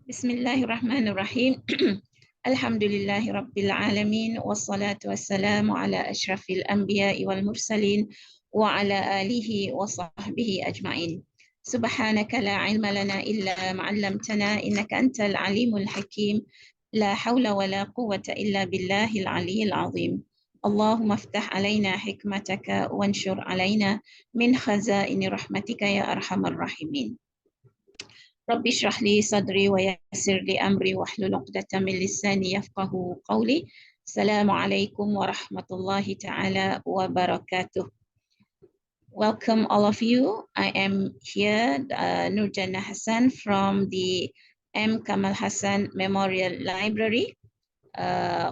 Bismillahirrahmanirrahim. Alhamdulillahi Rabbil Alamin. Wassalatu wassalamu ala ashrafil anbiya'i wal mursalin wa ala alihi wa sahbihi ajma'in. Subhanaka la ilma lana illa ma'allamtana innaka antal alimul hakim. La hawla wa la quwwata illa billahil aliyyil azim. Allahumma aftah alayna hikmataka wanshur alayna min khazaini rahmatika ya arhamar rahimin. Rabbi shrah li sadri wa yassir li amri wahlul 'uqdatam min lisani yafqahu qawli. Assalamu alaikum wa rahmatullahi ta'ala wa barakatuh. Welcome all of you. I am here, Nurjana Hassan from the M. Kamal Hassan Memorial Library,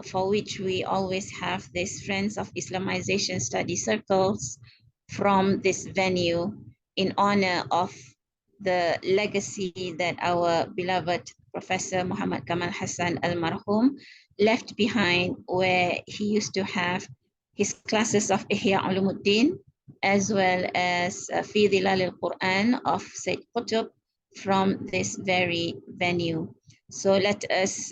for which we always have these Friends of Islamization study circles from this venue in honor of the legacy that our beloved Professor Muhammad Kamal Hassan al-Marhum left behind, where he used to have his classes of Ihya Ulumuddin as well as Fi Dhilal al-Quran of Sayyid Qutb from this very venue. So let us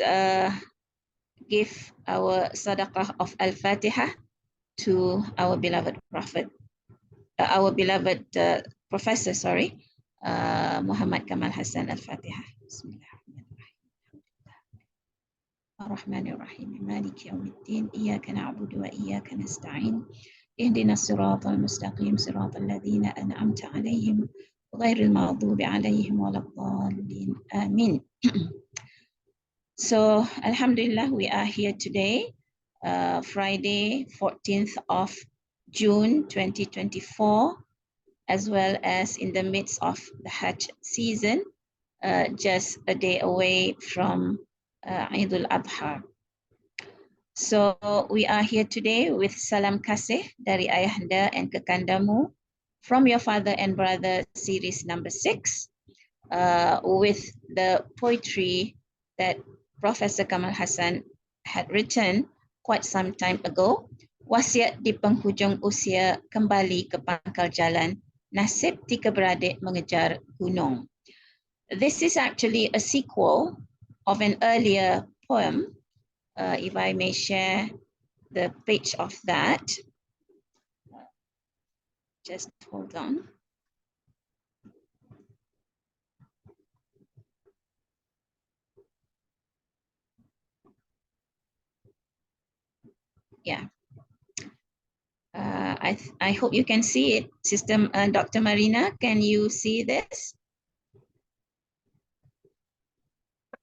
give our sadaqah of al-Fatiha to our beloved Prophet, our beloved Professor, Muhammad Kamal Hassan al-Fatiha. Bismillahirrahmanirrahim. Ar-Rahmanir-Rahim. Maliki yawmiddin. Iyyaka na'budu wa iyyaka nasta'in. Ihdinas siratal mustaqim, siratal ladzina an'amta 'alaihim ghairil maghdubi 'alaihim waladdallin. Amin. So, alhamdulillah, we are here today, Friday, 14th of June 2024. As well as in the midst of the Hajj season, just a day away from Eid al-Adha. So we are here today with Salam Kasih dari Ayahanda and Kekandamu from Your Father and Brother series number 6, with the poetry that Professor Kamal Hassan had written quite some time ago. Wasiat di penghujung usia, kembali ke pangkal jalan, nasib tiga beradik mengejar gunung. This is actually a sequel of an earlier poem. If I may share the page of that. Just hold on. Yeah. I hope you can see it. Dr. Marina, can you see this?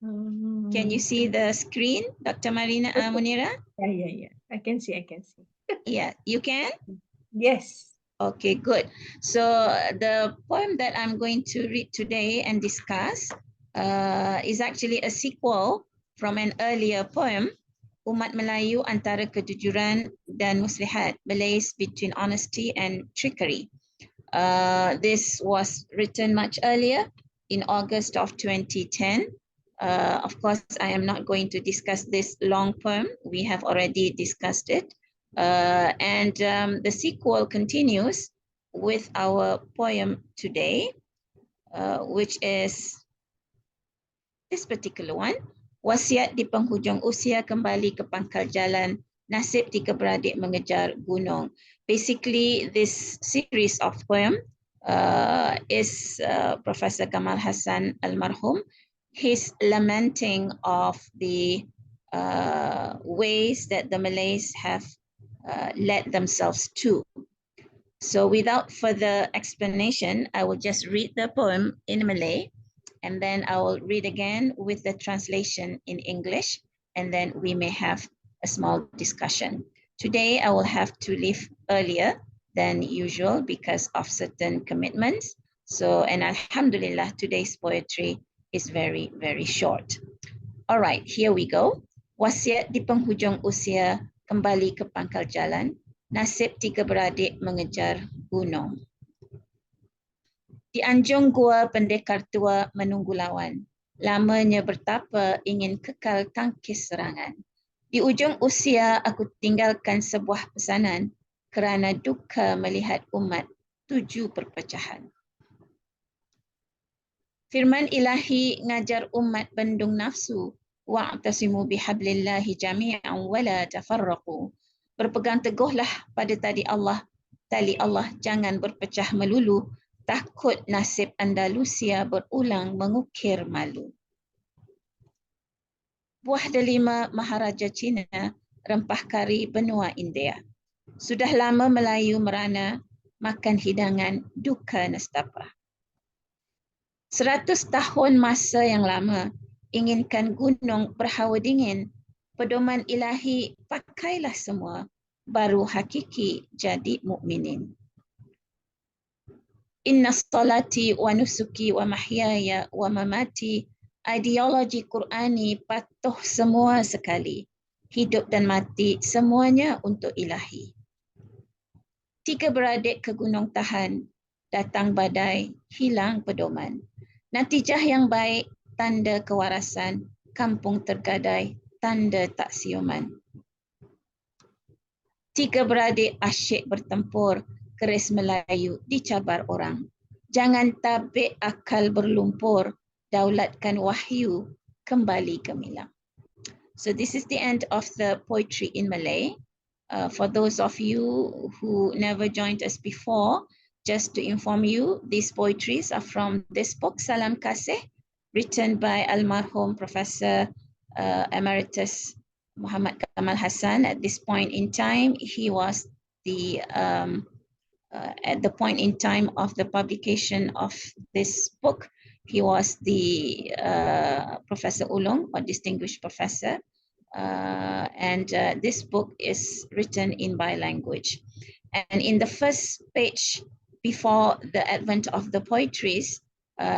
Can you see the screen, Dr. Marina Munira? Yeah. I can see. Yeah, you can? Yes. Okay, good. So the poem that I'm going to read today and discuss is actually a sequel from an earlier poem, Umat Melayu Antara Kejujuran dan Muslihat, Malays Between Honesty and Trickery. This was written much earlier in August of 2010. Of course, I am not going to discuss this long poem. We have already discussed it. And the sequel continues with our poem today, which is this particular one. Wasiat di penghujung usia, kembali ke pangkal jalan, nasib tiga beradik mengejar gunung. Basically, this series of poem is Professor Kamal Hassan al-Marhum. He's lamenting of the ways that the Malays have led themselves to. So without further explanation, I will just read the poem in Malay, and then I will read again with the translation in English, and then we may have a small discussion. Today, I will have to leave earlier than usual because of certain commitments. So, and alhamdulillah, today's poetry is very, very short. All right, here we go. Wasiat di penghujung usia, kembali ke pangkal jalan, nasib tiga beradik mengejar gunung. Di anjung gua pendekar tua menunggu lawan, lamanya bertapa ingin kekal tangkis serangan. Di ujung usia aku tinggalkan sebuah pesanan, kerana duka melihat umat 7 perpecahan. Firman ilahi ngajar umat bendung nafsu, wa'tasimu bihablillahi jami'an wa la tafarraqu. Berpegang teguhlah pada tali Allah, jangan berpecah melulu, takut nasib Andalusia berulang mengukir malu. Buah delima Maharaja Cina, rempah kari benua India. Sudah lama Melayu merana, makan hidangan duka nestapa. 100 tahun masa yang lama, inginkan gunung berhawa dingin, pedoman ilahi pakailah semua, baru hakiki jadi mukminin. Inna salati wa nusuki wa mahyaya wa mamati, ideologi Qurani patuh semua sekali, hidup dan mati semuanya untuk ilahi. 3 beradik ke Gunung Tahan, datang badai, hilang pedoman. Natijah yang baik, tanda kewarasan, kampung tergadai, tanda tak siuman. 3 beradik asyik bertempur, keris Melayu dicabar orang. Jangan tabik akal berlumpur, daulatkan wahyu, kembali gemilang. So this is the end of the poetry in Malay. For those of you who never joined us before, just to inform you, these poetries are from this book, Salam Kasih, written by almarhum Professor Emeritus Muhammad Kamal Hassan. At this point in time, he was the, at the point in time of the publication of this book, he was the Professor Ulung, or Distinguished Professor. And this book is written in bilanguage. And in the first page, before the advent of the poetries,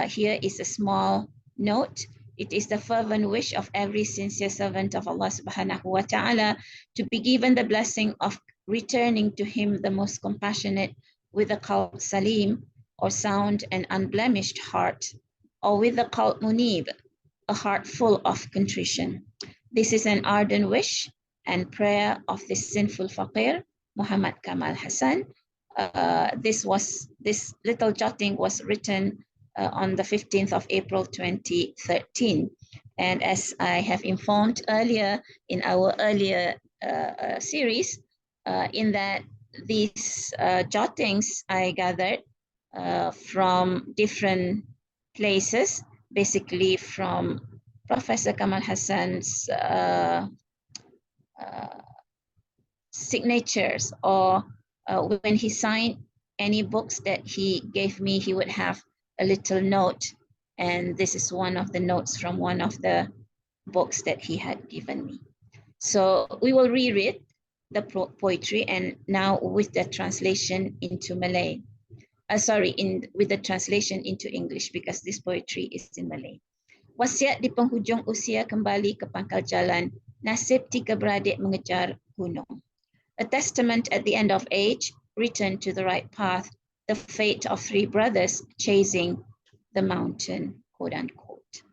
here is a small note. It is the fervent wish of every sincere servant of Allah subhanahu wa ta'ala to be given the blessing of returning to him the most compassionate with a qalb salim, or sound and unblemished heart, or with a qalb munib, a heart full of contrition. This is an ardent wish and prayer of this sinful faqir, Muhammad Kamal Hassan. This little jotting was written on the 15th of April 2013. And as I have informed earlier in our earlier series, in that these jottings I gathered from different places, basically from Professor Kamal Hassan's signatures, or when he signed any books that he gave me, he would have a little note. And this is one of the notes from one of the books that he had given me. So we will reread the poetry, and now with the translation into Malay. With the translation into English, because this poetry is in Malay. Wasiat di penghujung usia kembali ke pangkal jalan, nasib 3 beradik mengejar gunung. A testament at the end of age, return to the right path, the fate of 3 brothers chasing the mountain, quote unquote.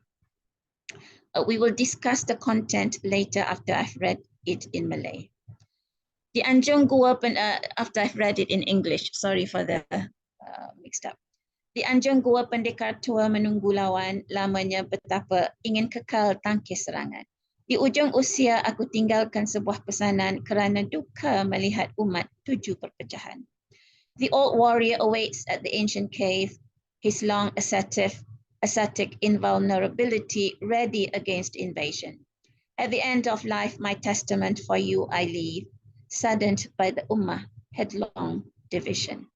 We will discuss the content later after I've read it in Malay. Di anjung gua after I've read it in English, sorry for the mixed up. Di anjung gua pendekar tua menunggu lawan, lamanya betapa ingin kekal tangkis serangan. Di ujung usia aku tinggalkan sebuah pesanan kerana duka melihat umat 7 perpecahan. The old warrior awaits at the ancient cave, his long ascetic invulnerability ready against invasion. At the end of life, my testament for you I leave, saddened by the ummah headlong division.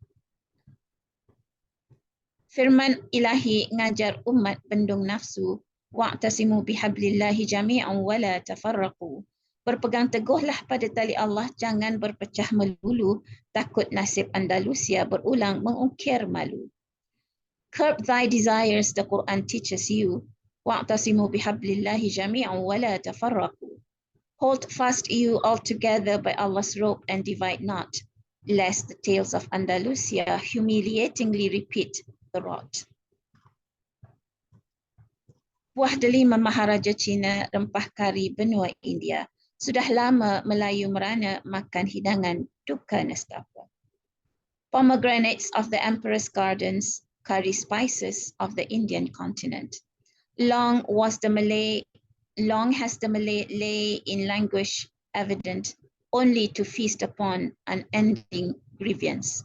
Firman ilahi ngajar umat bendung nafsu, wa'tasimu bihablillahi jami'an wa la tafarraqu. Berpegang teguhlah pada tali Allah, jangan berpecah melulu, takut nasib Andalusia berulang mengukir malu. Curb thy desires, the Quran teaches you, wa'tasimu bihablillahi jami'an wa la tafarraqu. Hold fast you all together by Allah's rope and divide not, lest the tales of Andalusia humiliatingly repeat the rot. Buah delima Maharaja Cina, rempah kari benua India. Sudah lama Melayu merana, makan hidangan duka nestapa. Pomegranates of the emperor's gardens, curry spices of the Indian continent. Long has the Malay lay in language evident only to feast upon unending grievance.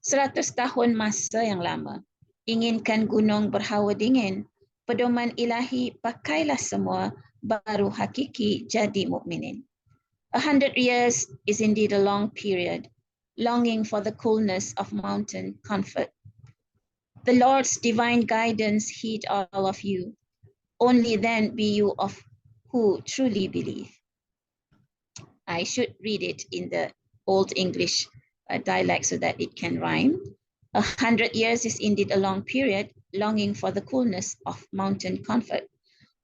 100 tahun masa yang lama, inginkan gunung berhawa dingin, pedoman ilahi pakailah semua, baru hakiki jadi mukminin. 100 years is indeed a long period, longing for the coolness of mountain comfort. The Lord's divine guidance heed all of you. Only then be you of who truly believe. I should read it in the Old English dialect so that it can rhyme. 100 years is indeed a long period, longing for the coolness of mountain comfort.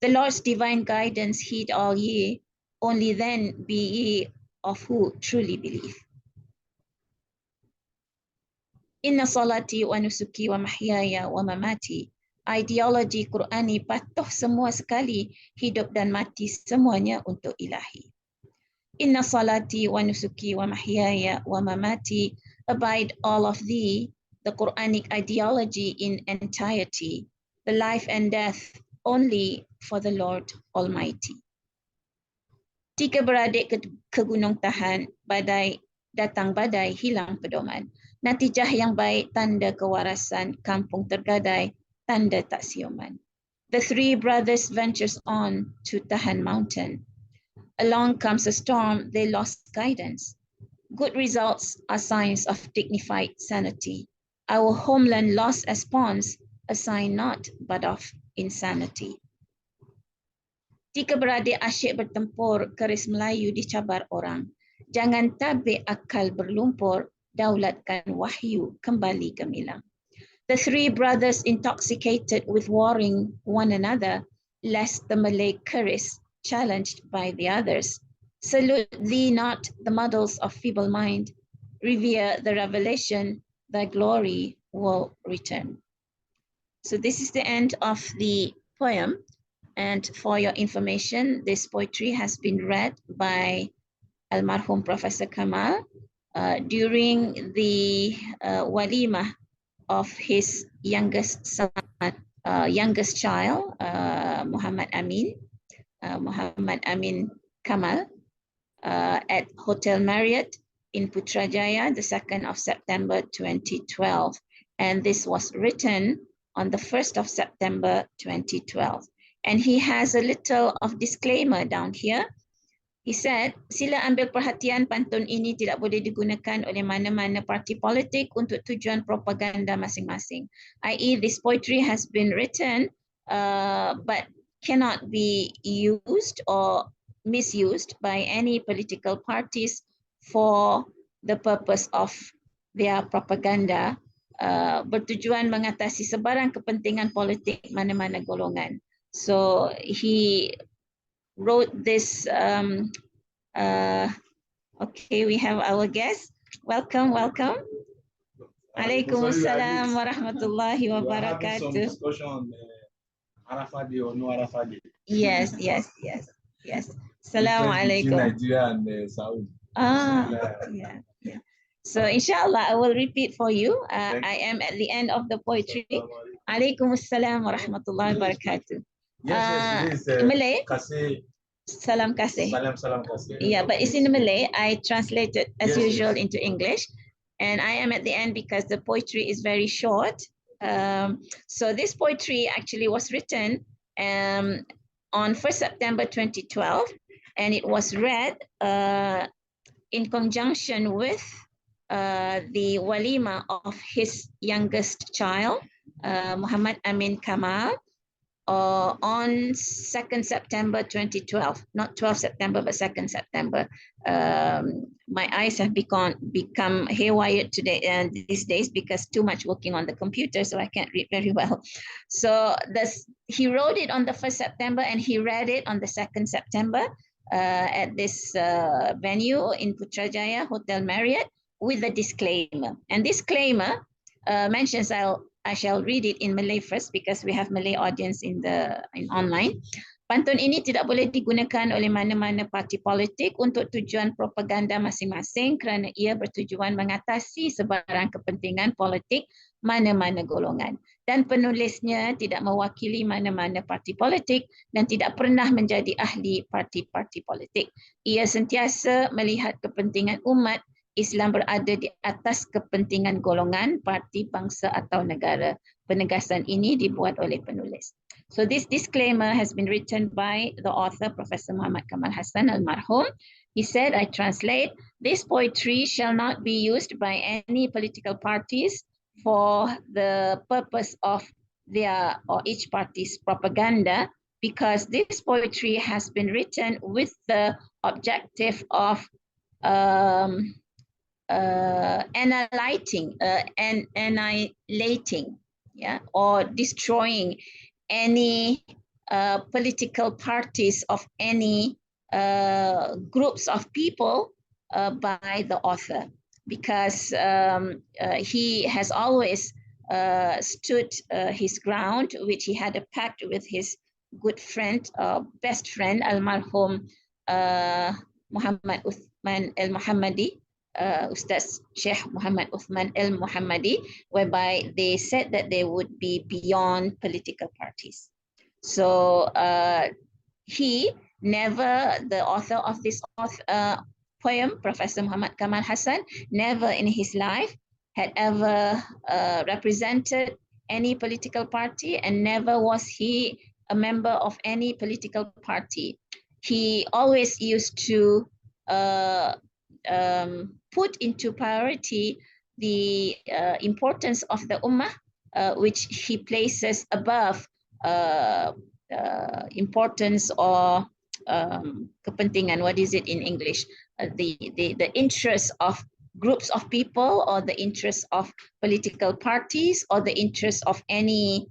The Lord's divine guidance heed all ye. Only then be ye of who truly believe. Inna salati wa nusuki wa mahyaya wa mamati. Ideologi Qurani patuh semua sekali, hidup dan mati semuanya untuk ilahi. Inna salati wa nusuki wa mahyaya wa mamati. Abide all of thee, the Quranic ideology in entirety, the life and death only for the Lord Almighty. Tiga beradik ke gunung tahan, badai datang badai hilang pedoman. Natijah yang baik tanda kewarasan, kampung tergadai tanda tak siuman. The three brothers ventures on to tahan mountain. Along comes a storm, they lost guidance. Good results are signs of dignified sanity. Our homeland lost as pawns, a sign not but of insanity. Tiga beradik asyik bertempur, keris Melayu dicabar orang. Jangan tabik akal berlumpur, daulatkan wahyu kembali gemilang. The three brothers intoxicated with warring one another, lest the Malay keris challenged by the others. Salute thee not the muddles of feeble mind, revere the revelation, thy glory will return. So this is the end of the poem. And for your information, this poetry has been read by Almarhum Professor Kamal during the walimah of his youngest son, youngest child, Muhammad Amin Kamal, at Hotel Marriott in Putrajaya, the 2nd of September 2012. And this was written on the 1st of September 2012. And he has a little of disclaimer down here. He said, sila ambil perhatian pantun ini tidak boleh digunakan oleh mana-mana parti politik untuk tujuan propaganda masing-masing. I.e. this poetry has been written but cannot be used or misused by any political parties for the purpose of their propaganda, bertujuan mengatasi sebarang kepentingan politik mana-mana golongan. So he wrote this. Okay, we have our guest. Welcome. Alaikum Assalam wa Raḥmatu'Llāhi wa Barakātuh. Some discussion on Arafat Day or no Arafat Day. Yes. Salam alaikum. Nigeria and Saudi. Yeah. So inshallah, I will repeat for you. I am at the end of the poetry. Alaikum Assalam wa Raḥmatu'Llāhi wa Barakātuh. Yes, Malay. Kasih. Salam Kasih. Salam Kasih. Yeah, but it's in Malay. I translated as usual yes. into English. And I am at the end because the poetry is very short. So this poetry actually was written on 1st September 2012. And it was read in conjunction with the walima of his youngest child, Muhammad Amin Kamal, on 2nd September 2012, not 12th September, but 2nd September. My eyes have become haywire today and these days because too much working on the computer, so I can't read very well. So he wrote it on the 1st September and he read it on the 2nd September at this venue in Putrajaya, Hotel Marriott, with a disclaimer. And disclaimer mentions, I shall read it in Malay first because we have Malay audience in online. Pantun ini tidak boleh digunakan oleh mana-mana parti politik untuk tujuan propaganda masing-masing kerana ia bertujuan mengatasi sebarang kepentingan politik mana-mana golongan. Dan penulisnya tidak mewakili mana-mana parti politik dan tidak pernah menjadi ahli parti-parti politik. Ia sentiasa melihat kepentingan umat Islam berada di atas kepentingan golongan, parti, bangsa atau negara. Penegasan ini dibuat oleh penulis. So this disclaimer has been written by the author, Professor Muhammad Kamal Hassan al-Marhum. He said, I translate, this poetry shall not be used by any political parties for the purpose of their or each party's propaganda, because this poetry has been written with the objective of annihilating, yeah, or destroying any political parties of any groups of people by the author, because he has always stood his ground, which he had a pact with his good friend, best friend, Al-Marhum Muhammad Uthman al-Muhammadi, Ustaz Sheikh Muhammad Uthman al-Muhammadi, whereby they said that they would be beyond political parties. So he never, the author of this poem, Professor Muhammad Kamal Hassan, never in his life had ever represented any political party, and never was he a member of any political party. He always used to put into priority the importance of the Ummah, which he places above importance or kepentingan. What is it in English? The interest of groups of people, or the interest of political parties, or the interest of any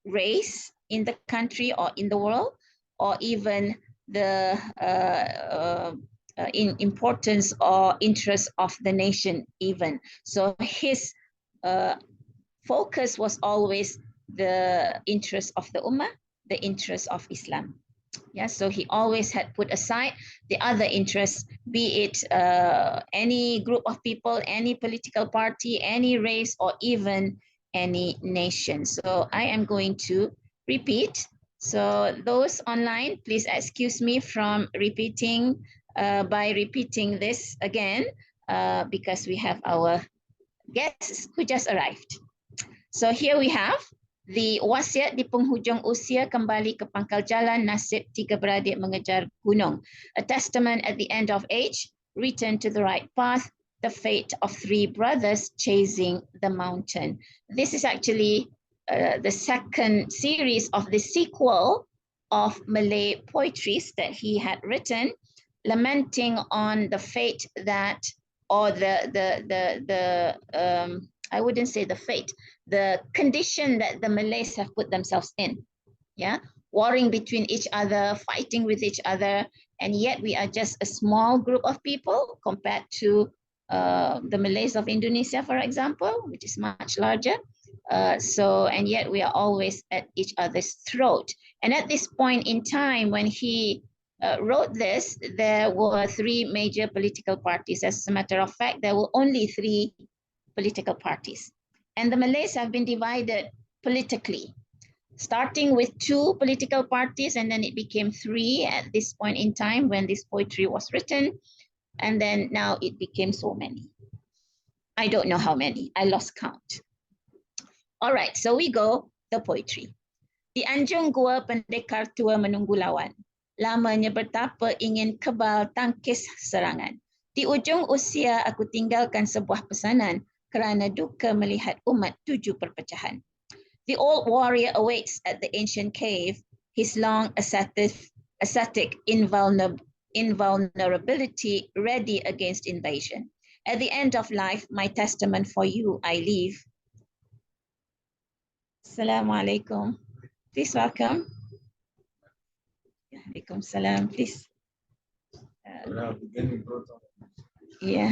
race in the country or in the world, or even the in importance or interest of the nation even. So his focus was always the interest of the Ummah, the interest of Islam. Yeah, so he always had put aside the other interests, be it any group of people, any political party, any race, or even any nation. So I am going to repeat. So those online, please excuse me from repeating by repeating this again, because we have our guests who just arrived. So here we have the wasiat di penghujung usia kembali ke pangkal jalan, nasib tiga beradik mengejar gunung. A testament at the end of age, return to the right path, the fate of three brothers chasing the mountain. This is actually the second series of the sequel of Malay poetries that he had written, lamenting on the fate that, or I wouldn't say the fate, the condition that the Malays have put themselves in, yeah, warring between each other, fighting with each other, and yet we are just a small group of people compared to the Malays of Indonesia, for example, which is much larger. And yet we are always at each other's throat. And at this point in time, when he wrote this, there were three major political parties. As a matter of fact, there were only three political parties. And the Malays have been divided politically, starting with two political parties, and then it became three at this point in time when this poetry was written. And then now it became so many. I don't know how many, I lost count. All right, so we go, the poetry. Di anjung gua pendekar tua menunggu lawan. Lamanya bertapa ingin kebal tangkis serangan. Di ujung usia aku tinggalkan sebuah pesanan, kerana duka melihat umat tujuh perpecahan. The old warrior awaits at the ancient cave, his long ascetic invulnerability ready against invasion. At the end of life, my testament for you I leave. Assalamu alaikum. Please welcome. Alaikum salam, please. Yeah,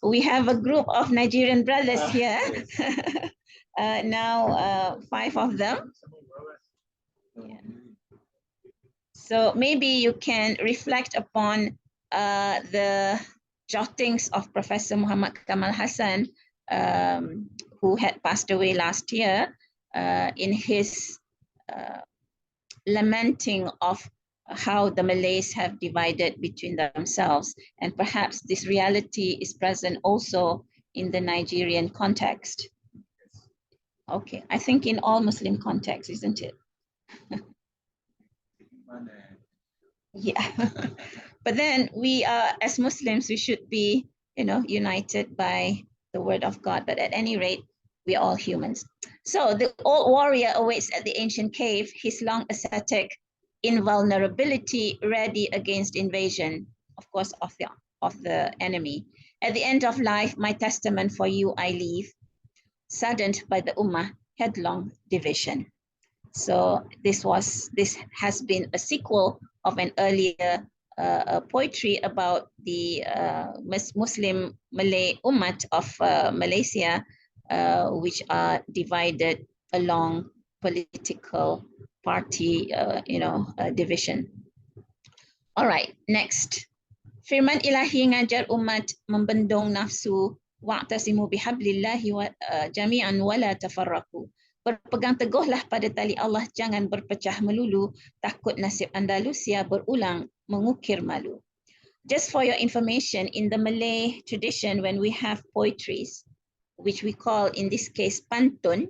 we have a group of Nigerian brothers here. Now 5 of them. Yeah. So maybe you can reflect upon the jottings of Professor Muhammad Kamal Hassan, who had passed away last year, in his lamenting of how the Malays have divided between themselves. And perhaps this reality is present also in the Nigerian context. Okay, I think in all Muslim contexts, isn't it? Yeah. But then we are, as Muslims, we should be, united by the word of God. But at any rate, we are all humans. So the old warrior awaits at the ancient cave, his long ascetic invulnerability ready against invasion, of course, of the enemy. At the end of life, my testament for you I leave, saddened by the ummah headlong division. So this has been a sequel of an earlier poetry about the Muslim Malay Ummat of Malaysia, which are divided along political party, division. All right, next. Firman Ilahi ngajar umat membendung nafsu wa'tasimu bihablillahi jami'an wala tafarraqu. Berpegang teguhlah pada tali Allah, jangan berpecah melulu, takut nasib Andalusia berulang mengukir malu. Just for your information, in the Malay tradition, when we have poetries, which we call in this case pantun,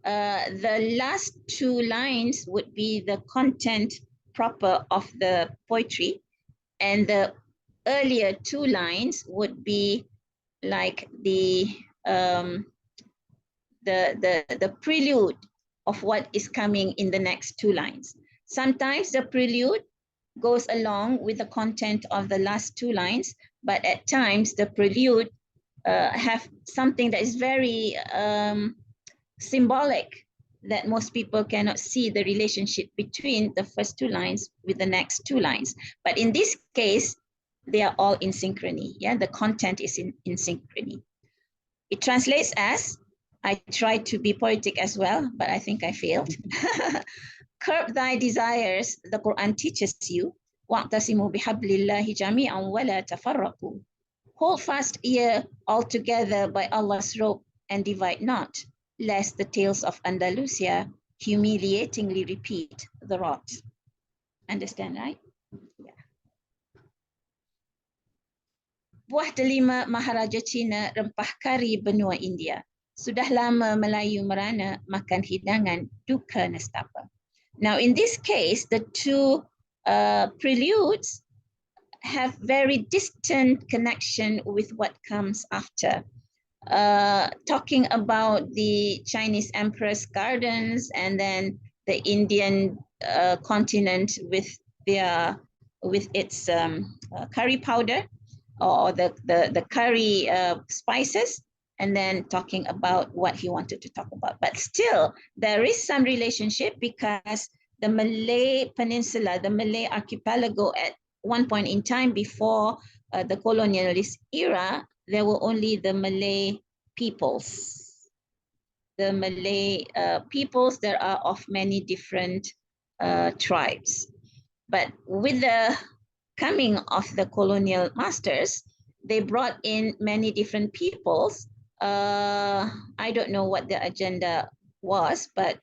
the last two lines would be the content proper of the poetry, and the earlier two lines would be like the prelude of what is coming in the next two lines. Sometimes the prelude goes along with the content of the last two lines, but at times the prelude have something that is very symbolic, that most people cannot see the relationship between the first two lines with the next two lines. But in this case, they are all in synchrony. Yeah, the content is in synchrony. It translates as, I tried to be poetic as well, but I think I failed. Curb thy desires, the Quran teaches you. وَاعْتَصِمُوا بِحَبْلِ اللَّهِ جَمِيعًا وَلَا تَفَرَّقُوا. Hold fast ear all together by Allah's rope and divide not, lest the tales of Andalusia humiliatingly repeat the rot. Understand, right? Yeah. Buah delima Maharaja Cina, rempah kari benua India. Sudah lama Melayu merana, makan hidangan duka nestapa. Now, in this case, the two preludes have very distant connection with what comes after. Talking about the Chinese Emperor's gardens and then the Indian continent with its curry powder, or the curry spices, and then talking about what he wanted to talk about. But still, there is some relationship, because the Malay Peninsula, the Malay archipelago, at one point in time before the colonialist era, there were only the Malay peoples. The Malay peoples, there are of many different tribes. But with the coming of the colonial masters, they brought in many different peoples. I don't know what the agenda was, but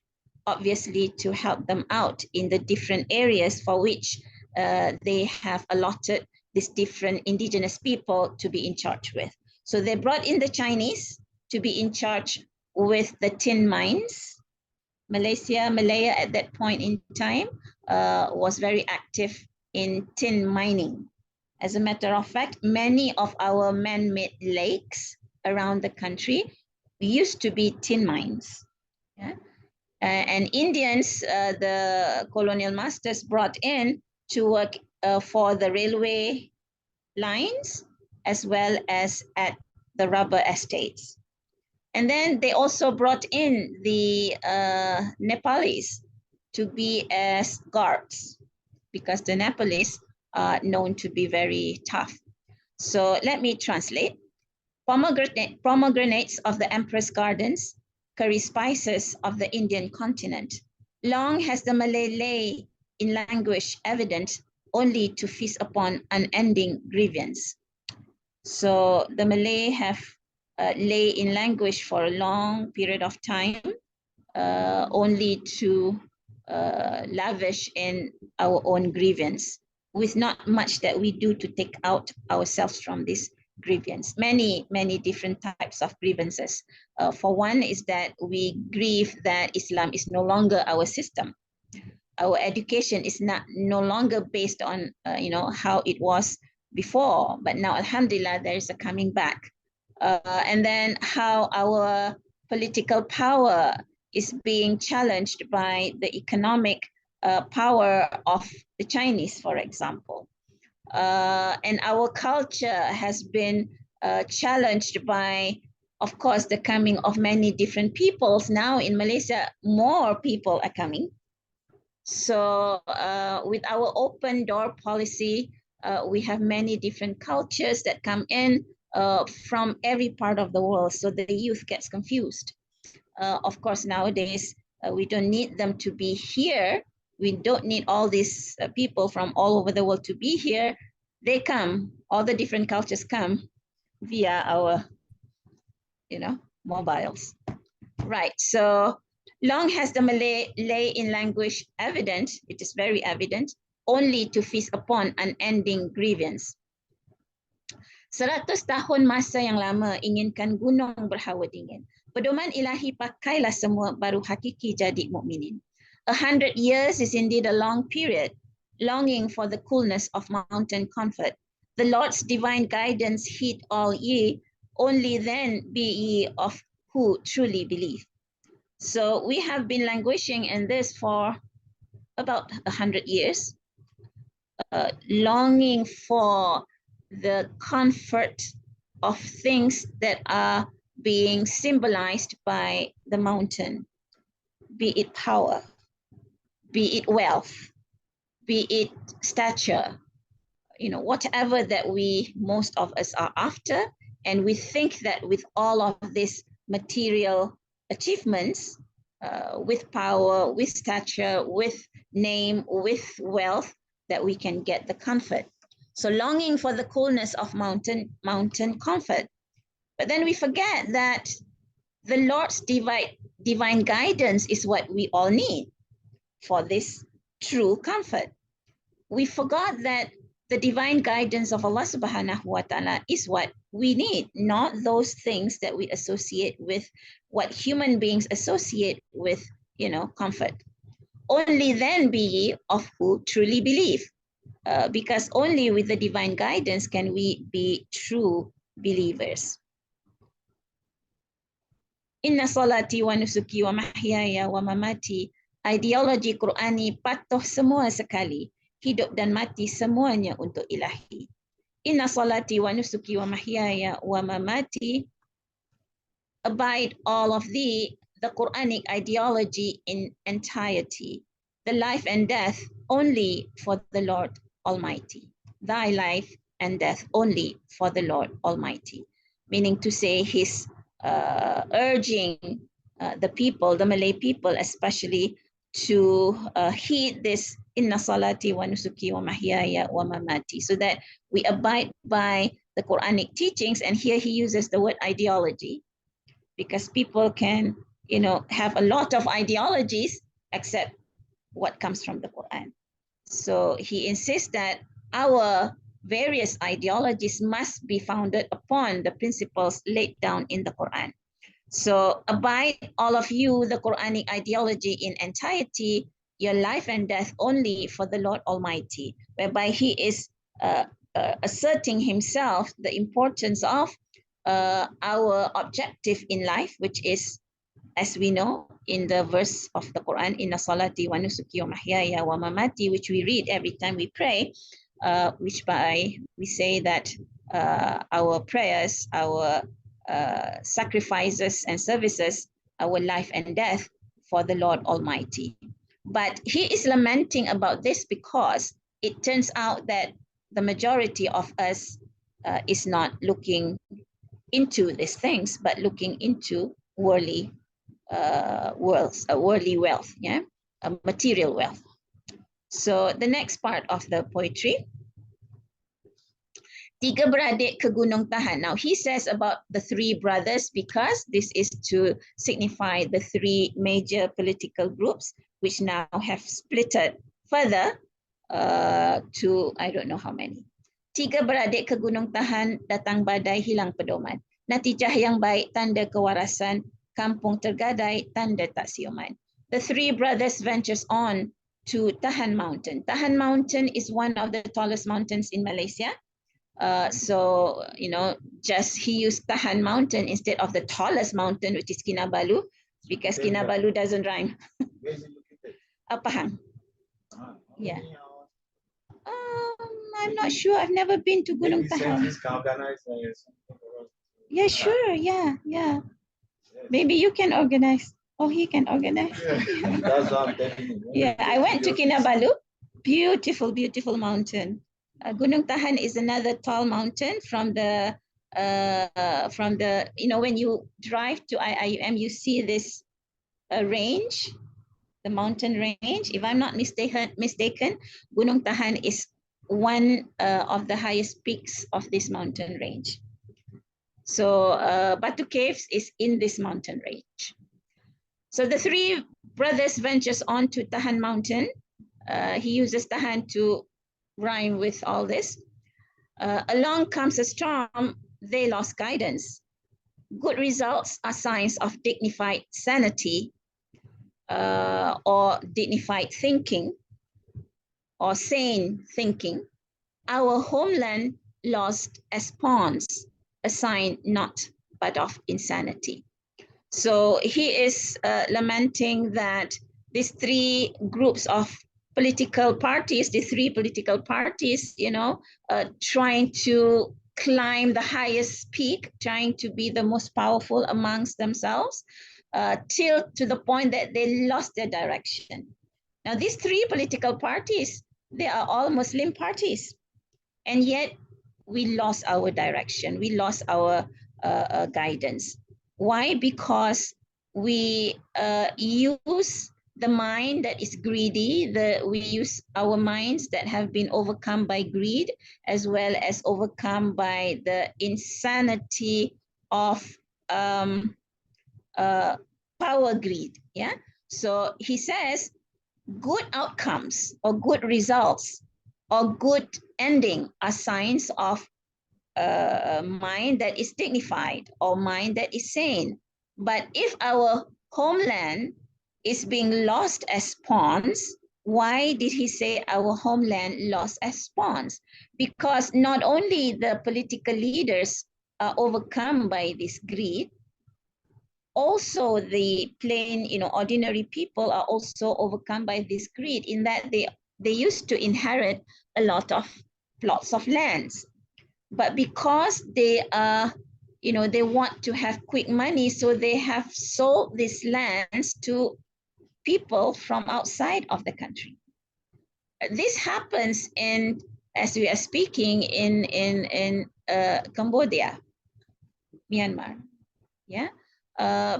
obviously to help them out in the different areas for which they have allotted these different indigenous people to be in charge with. So they brought in the Chinese to be in charge with the tin mines. Malaya at that point in time was very active in tin mining. As a matter of fact, many of our man-made lakes around the country used to be tin mines. Yeah? And Indians, the colonial masters, brought in to work for the railway lines, as well as at the rubber estates. And then they also brought in the Nepalese to be as guards, because the Nepalese are known to be very tough. So let me translate. Pomegranates of the Empress Gardens, curry spices of the Indian continent, Long has the Malay lay in language evident only to feast upon unending grievance. So the Malay have lay in language for a long period of time, only to lavish in our own grievance, with not much that we do to take out ourselves from this grievance. Many different types of grievances. For one is that we grieve that Islam is no longer our system. Our education is no longer based on how it was before, but now alhamdulillah there is a coming back. And then how our political power is being challenged by the economic power of the Chinese, for example. And our culture has been challenged by, of course, the coming of many different peoples. Now in Malaysia, more people are coming. So with our open door policy, we have many different cultures that come in from every part of the world. So the youth gets confused. Of course, nowadays, we don't need them to be here. We don't need all these people from all over the world to be here. They come, all the different cultures come via our, mobiles. Right, so long has the Malay lay in language evident, it is very evident, only to feast upon unending grievance. 100 tahun masa yang lama inginkan gunung berhawa dingin. Pedoman ilahi pakailah semua baru hakiki jadi mukminin. 100 years is indeed a long period, longing for the coolness of mountain comfort. The Lord's divine guidance heed all ye, only then be ye of who truly believe. So we have been languishing in this for about 100 years, longing for the comfort of things that are being symbolized by the mountain, be it power, be it wealth, be it stature, whatever that most of us are after. And we think that with all of these material achievements, with power, with stature, with name, with wealth, that we can get the comfort. So longing for the coolness of mountain comfort. But then we forget that the Lord's divine guidance is what we all need for this true comfort. We forgot that the divine guidance of Allah subhanahu wa ta'ala is what we need, not those things that we associate with what human beings associate with, comfort. Only then be ye of who truly believe. Because only with the divine guidance can we be true believers. Inna salati wa nusuki wa mahyaya wa mamati, ideologi Qurani patuh semua sekali, hidup dan mati semuanya untuk ilahi. Inna salati wa nusuki wa mahyaya wa mamati, abide all of the Quranic ideology in entirety, the life and death only for the Lord Almighty. Thy life and death only for the Lord Almighty. Meaning to say, he's urging the people, the Malay people especially, to heed this inna salati wa nusuki wa mahyaya wa mamati, so that we abide by the Quranic teachings. And here he uses the word ideology, because people can, have a lot of ideologies except what comes from the Quran. So he insists that our various ideologies must be founded upon the principles laid down in the Quran. So abide all of you the Quranic ideology in entirety, your life and death only for the Lord Almighty, whereby he is asserting himself the importance of our objective in life, which is, as we know in the verse of the Quran, inna salati wa nusuki wa mahyaya wa mamati, which we read every time we pray, which by we say that our prayers, our sacrifices and services, our life and death for the Lord Almighty. But he is lamenting about this because it turns out that the majority of us is not looking into these things, but looking into worldly worldly wealth. Yeah. material wealth. So the next part of the poetry. Tiga beradik ke Gunung Tahan. Now he says about the three brothers because this is to signify the three major political groups which now have splitted further to I don't know how many. Tiga beradik ke Gunung Tahan, datang badai hilang pedoman. Natijah yang baik tanda kewarasan, kampung tergadai tanda tak siuman. The three brothers ventures on to Tahan Mountain. Tahan Mountain is one of the tallest mountains in Malaysia. So, you know, just he used Tahan Mountain instead of the tallest mountain, which is Kinabalu, because Kinabalu doesn't rhyme. Pahang. Yeah. I'm not sure. I've never been to Gunung Tahan. Yeah, sure. Yeah, yeah. Maybe you can organize. Oh, he can organize. Yeah, I went to Kinabalu. Beautiful, beautiful mountain. Gunung Tahan is another tall mountain from the, you know, when you drive to IIUM, you see this range, the mountain range. If I'm not mistaken, Gunung Tahan is one of the highest peaks of this mountain range. So Batu Caves is in this mountain range. So the three brothers ventures on to Tahan Mountain. He uses Tahan to rhyme with all this. Along comes a storm, they lost guidance. Good results are signs of dignified sanity or dignified thinking or sane thinking. Our homeland lost as pawns, a sign not but of insanity. So he is lamenting that these three groups of political parties, the three political parties, you know, trying to climb the highest peak, trying to be the most powerful amongst themselves, till to the point that they lost their direction. Now, these three political parties, they are all Muslim parties, and yet we lost our direction, we lost our guidance. Why? Because we use the mind that is greedy, we use our minds that have been overcome by greed, as well as overcome by the insanity of power greed. Yeah. So he says, good outcomes or good results or good ending are signs of mind that is dignified or mind that is sane. But if our homeland is being lost as pawns, why did he say our homeland lost as pawns? Because not only the political leaders are overcome by this greed, also the plain, you know, ordinary people are also overcome by this greed, in that they used to inherit a lot of plots of lands. But because they are, you know, they want to have quick money, so they have sold these lands to people from outside of the country. This happens in, as we are speaking, in Cambodia, Myanmar, yeah,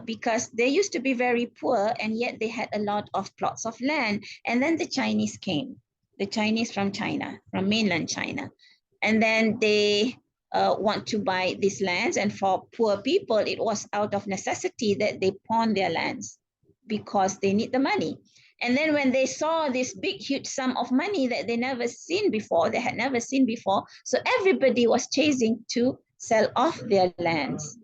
because they used to be very poor, and yet they had a lot of plots of land. And then the Chinese came, the Chinese from China, from mainland China. And then they want to buy these lands. And for poor people, it was out of necessity that they pawn their lands because they need the money. And then when they saw this big, huge sum of money that they never seen before, they had never seen before, so everybody was chasing to sell off their lands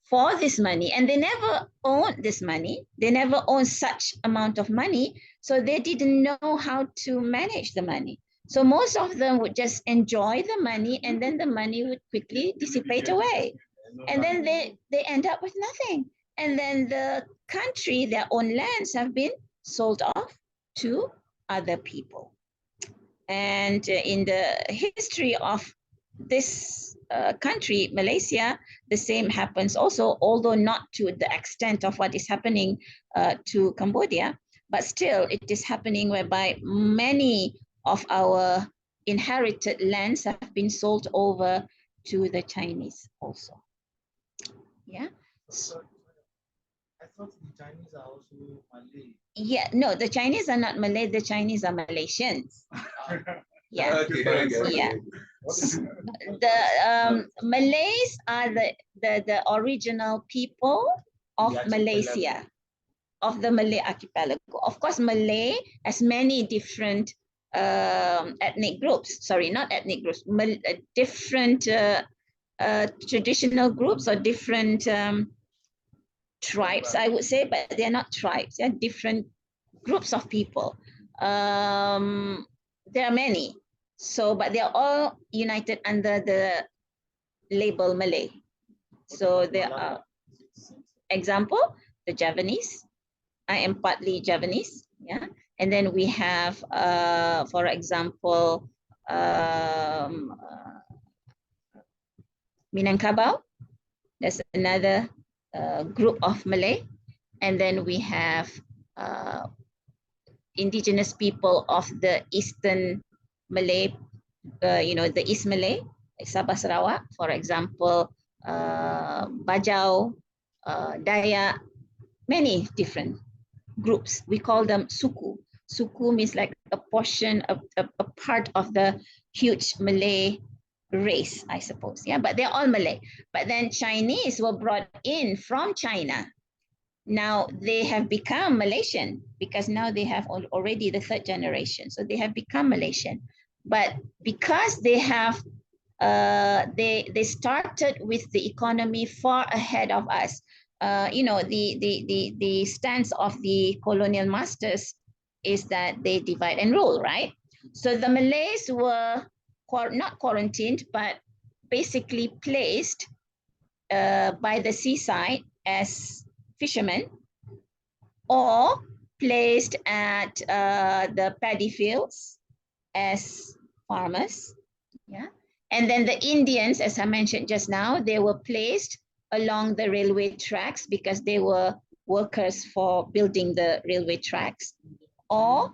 for this money. And they never owned this money. They never owned such amount of money. So they didn't know how to manage the money. So most of them would just enjoy the money, and then the money would quickly dissipate away. And then they end up with nothing. And then the country, their own lands have been sold off to other people. And in the history of this country, Malaysia, the same happens also, although not to the extent of what is happening to Cambodia, but still it is happening, whereby many of our inherited lands have been sold over to the Chinese also. Yeah. thought the Chinese are also Malay. Yeah, no, the Chinese are not Malay, the Chinese are Malaysians. Yeah. Yeah. The Malays are the original people of Malaysia, of the Malay archipelago. Of course, Malay has many different ethnic groups. Sorry, not ethnic groups. Different traditional groups or different tribes, I would say, but they're not tribes. They're different groups of people. There are many. So, but they're all united under the label Malay. So there are, example, the Javanese. I am partly Javanese, yeah. And then we have, for example, Minangkabau. There's another group of Malay. And then we have indigenous people of the Eastern Malay, the East Malay, like Sabah Sarawak, for example, Bajau, Dayak, many different groups. We call them suku. Suku means like a portion of a part of the huge Malay race, I suppose. Yeah, but they're all Malay. But then Chinese were brought in from China. Now they have become Malaysian because now they have already the third generation. So they have become Malaysian. But because they have, they started with the economy far ahead of us. The stance of the colonial masters is that they divide and rule, right? So the Malays were not quarantined, but basically placed by the seaside as fishermen, or placed at the paddy fields as farmers. Yeah. And then the Indians, as I mentioned just now, they were placed along the railway tracks because they were workers for building the railway tracks, or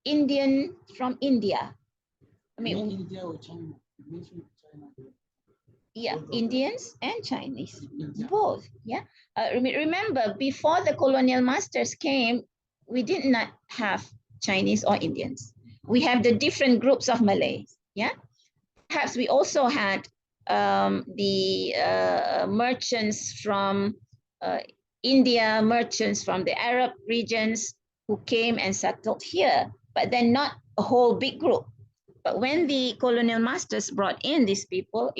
Indian from India. I mean, India or China? yeah, Indians and Chinese, both. Yeah. Remember, before the colonial masters came, we did not have Chinese or Indians. We have the different groups of Malays. Yeah. Perhaps we also had the merchants from India, merchants from the Arab regions who came and settled here, but then not a whole big group. But when the colonial masters brought in these people,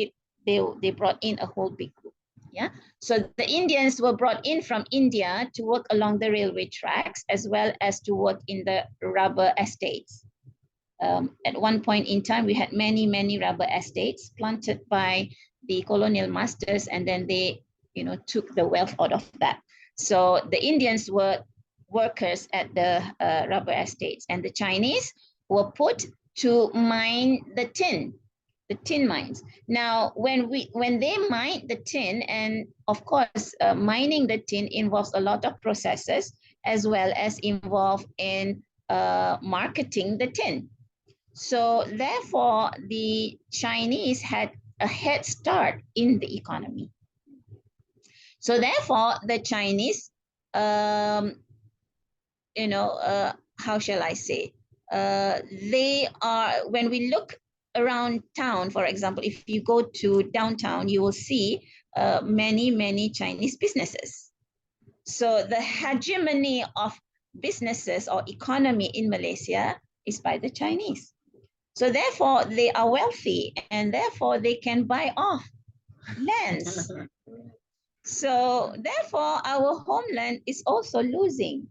they brought in a whole big group. Yeah. So the Indians were brought in from India to work along the railway tracks, as well as to work in the rubber estates. At one point in time, we had many, many rubber estates planted by the colonial masters, and then they, took the wealth out of that. So the Indians were workers at the rubber estates, and the Chinese were put to mine the tin mines. Now, when they mined the tin, and of course, mining the tin involves a lot of processes, as well as involved in marketing the tin. So therefore, the Chinese had a head start in the economy. So therefore, the Chinese, how shall I say? They are, when we look around town, for example, if you go to downtown, you will see many, many Chinese businesses. So the hegemony of businesses or economy in Malaysia is by the Chinese. So therefore, they are wealthy, and therefore they can buy off lands. So therefore, our homeland is also losing.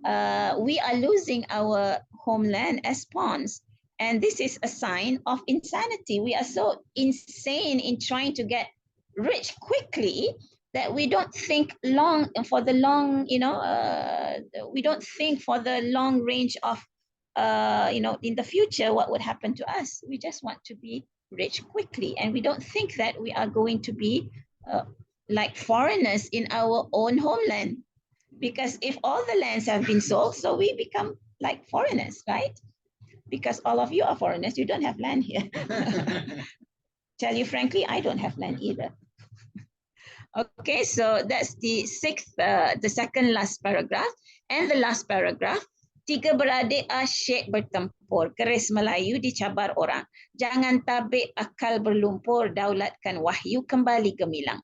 We are losing our homeland as pawns. And this is a sign of insanity. We are so insane in trying to get rich quickly that we don't think for the long range of, in the future, what would happen to us. We just want to be rich quickly. And we don't think that we are going to be like foreigners in our own homeland. Because if all the lands have been sold, so we become like foreigners, right? Because all of you are foreigners, you don't have land here. Tell you frankly, I don't have land either. Okay, so that's the second last paragraph. And the last paragraph, tiga beradik asyik bertempur, keris Melayu dicabar orang. Jangan tabik akal berlumpur, daulatkan wahyu kembali gemilang.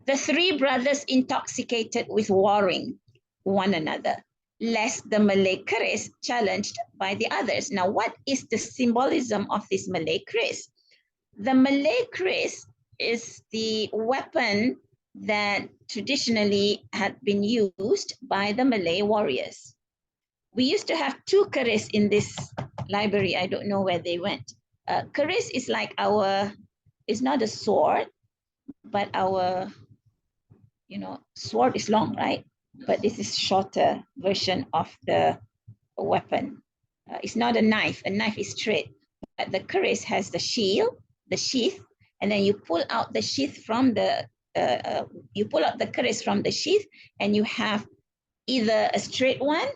The three brothers intoxicated with warring one another, lest the Malay keris challenged by the others. Now, what is the symbolism of this Malay keris? The Malay keris is the weapon that traditionally had been used by the Malay warriors. We used to have two keris in this library. I don't know where they went. Keris is like it's not a sword, but our, sword is long, right? But this is shorter version of the weapon. It's not a knife. A knife is straight, but the keris has the shield, the sheath, and then you pull out the sheath from the keris from the sheath, and you have either a straight one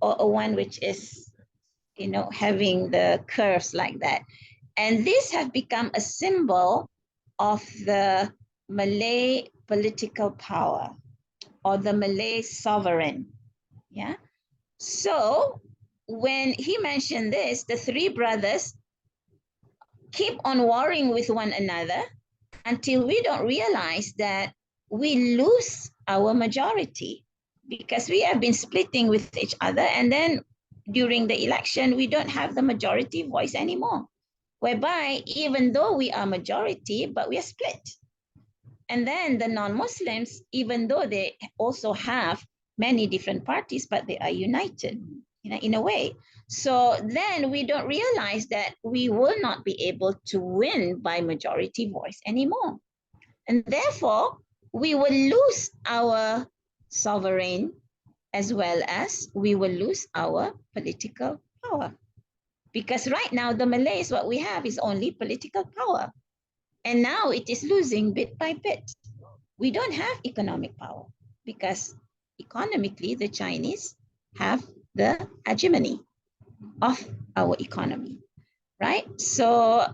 or a one which is, having the curves like that. And this have become a symbol of the Malay political power or the Malay sovereign. Yeah. So when he mentioned this, the three brothers keep on warring with one another until we don't realize that we lose our majority, because we have been splitting with each other, and then during the election, we don't have the majority voice anymore, whereby even though we are majority, but we are split. And then the non-Muslims, even though they also have many different parties, but they are united, in a way. So then we don't realize that we will not be able to win by majority voice anymore. And therefore, we will lose our sovereign, as well as we will lose our political power. Because right now, the Malays, what we have is only political power. And now it is losing bit by bit. We don't have economic power, because economically, the Chinese have the hegemony of our economy, right? So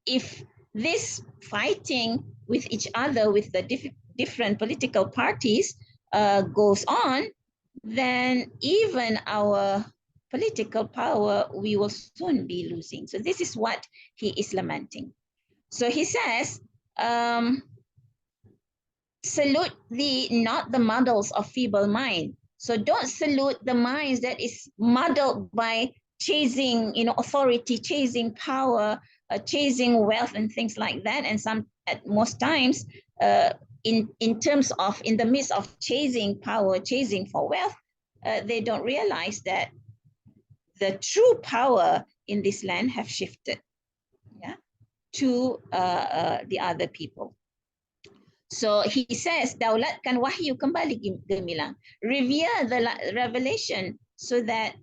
if this fighting with each other, with the different political parties goes on, then even our political power, we will soon be losing. So this is what he is lamenting. So he says, salute not the muddles of feeble mind. So don't salute the minds that is muddled by chasing, authority, chasing power, chasing wealth and things like that. And at most times, in the midst of chasing power, chasing for wealth, they don't realize that the true power in this land have shifted, to the other people. So he says, daulatkan wahyu kembali gemilang. Revere the revelation so that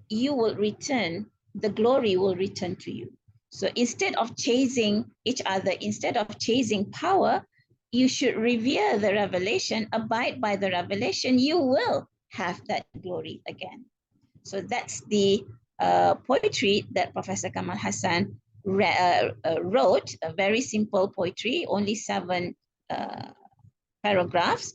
you will return, the glory will return to you. So instead of chasing each other, instead of chasing power, you should revere the revelation, abide by the revelation, you will have that glory again. So that's the poetry that Professor Kamal Hassan wrote, a very simple poetry, only 7 paragraphs,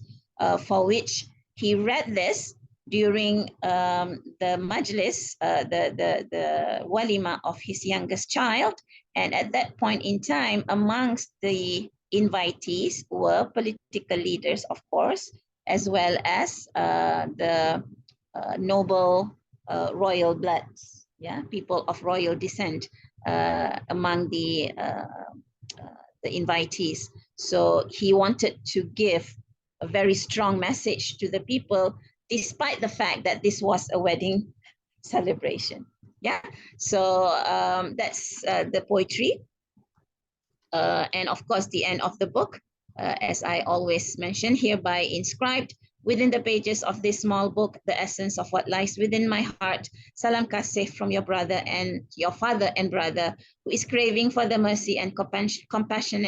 for which he read this during the majlis, the walima of his youngest child. And at that point in time, amongst the invitees were political leaders, of course, as well as the noble royal bloods, people of royal descent among the invitees. So he wanted to give a very strong message to the people, despite the fact that this was a wedding celebration. So that's the poetry. And of course, the end of the book, as I always mention, hereby inscribed within the pages of this small book, the essence of what lies within my heart. Salam Kasih from your brother and your father and brother, who is craving for the mercy and compassion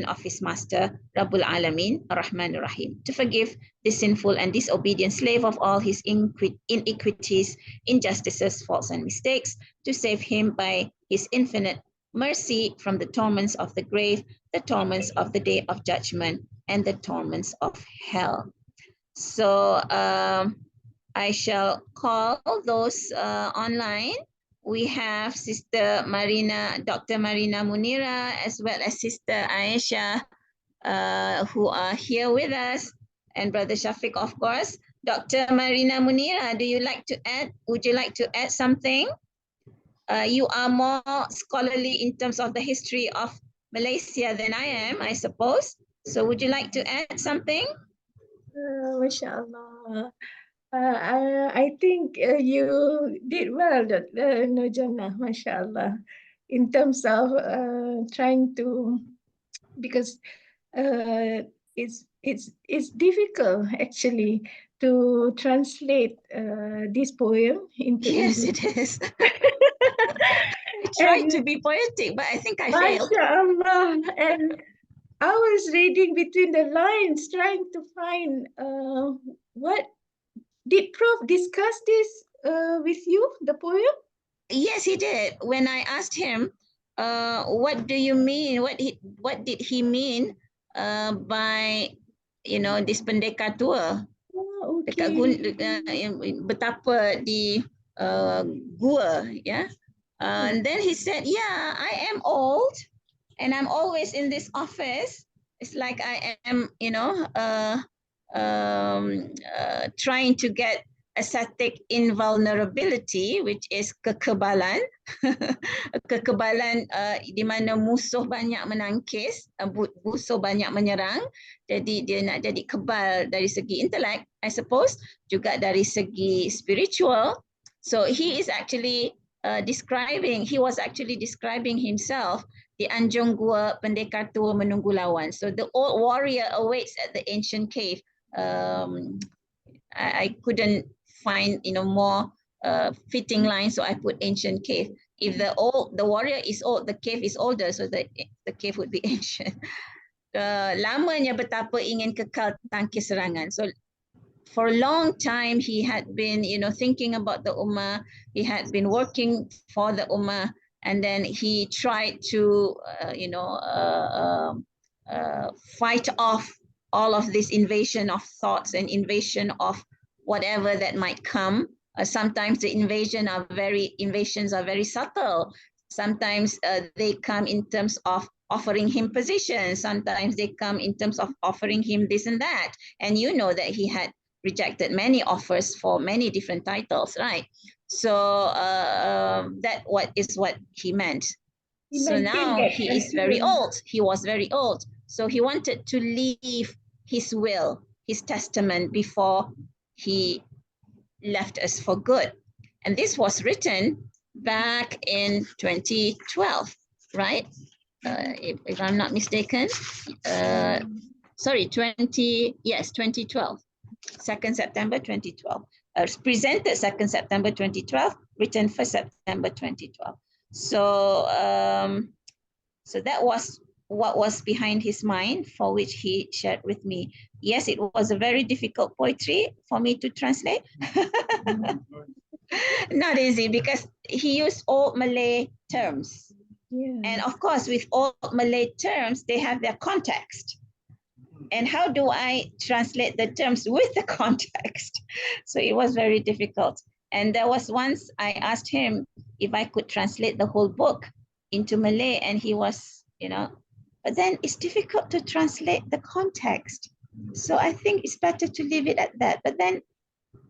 of his master, Rabbul Alamin, Ar-Rahman Ar-Rahim, to forgive the sinful and disobedient slave of all his iniquities, injustices, faults, and mistakes, to save him by his infinite mercy from the torments of the grave, the torments of the day of judgment, and the torments of hell. So I shall call those online. We have Sister Marina, Dr. Marina Munira, as well as Sister Aisha, who are here with us, and Brother Shafiq, of course. Dr. Marina Munira, do you like to add? Would you like to add something? You are more scholarly in terms of the history of Malaysia than I am, I suppose. So would you like to add something? MashaAllah. I think you did well, Nurjana, MashaAllah, in terms of trying to, because it's difficult actually to translate this poem into Yes, English. it is. I tried to be poetic, but I think I failed. MashaAllah. And I was reading between the lines, trying to find what did Prof discuss this with you, the poem? Yes, he did. When I asked him, what do you mean? What did he mean by, this pendekatua? Oh, Dekat betapa di gua, yeah. And then he said, yeah, I am old and I'm always in this office. It's like I am, trying to get ascetic invulnerability, which is kekebalan. Kekebalan di mana musuh banyak menangkis, musuh banyak menyerang. Jadi dia nak jadi kebal dari segi intelek, I suppose, juga dari segi spiritual. So he is actually he was actually describing himself, di anjung gua pendekar tua menunggu lawan. So the old warrior awaits at the ancient cave. I couldn't find more fitting lines, so I put ancient cave. If the warrior is old, the cave is older, so the cave would be ancient. Lamanya betapa ingin kekal tangkis serangan. So for a long time he had been thinking about the ummah. He had been working for the ummah, and then he tried to fight off all of this invasion of thoughts and invasion of whatever that might come. Sometimes the invasions are very subtle. Sometimes they come in terms of offering him positions. Sometimes they come in terms of offering him this and that. And you know that he had rejected many offers for many different titles, right? So that is what he meant. So now he is very old. He was very old. So he wanted to leave his will, his testament, before he left us for good. And this was written back in 2012, right? If I'm not mistaken. Sorry, 2012. 2nd September 2012. Presented 2nd September 2012, written 1st September 2012. So, so that was what was behind his mind, for which he shared with me. Yes, it was a very difficult poetry for me to translate. Not easy, because he used old Malay terms. Yeah. And of course, with old Malay terms, they have their context. And how do I translate the terms with the context? So it was very difficult. And there was once I asked him if I could translate the whole book into Malay, and he was, but then it's difficult to translate the context. So I think it's better to leave it at that. But then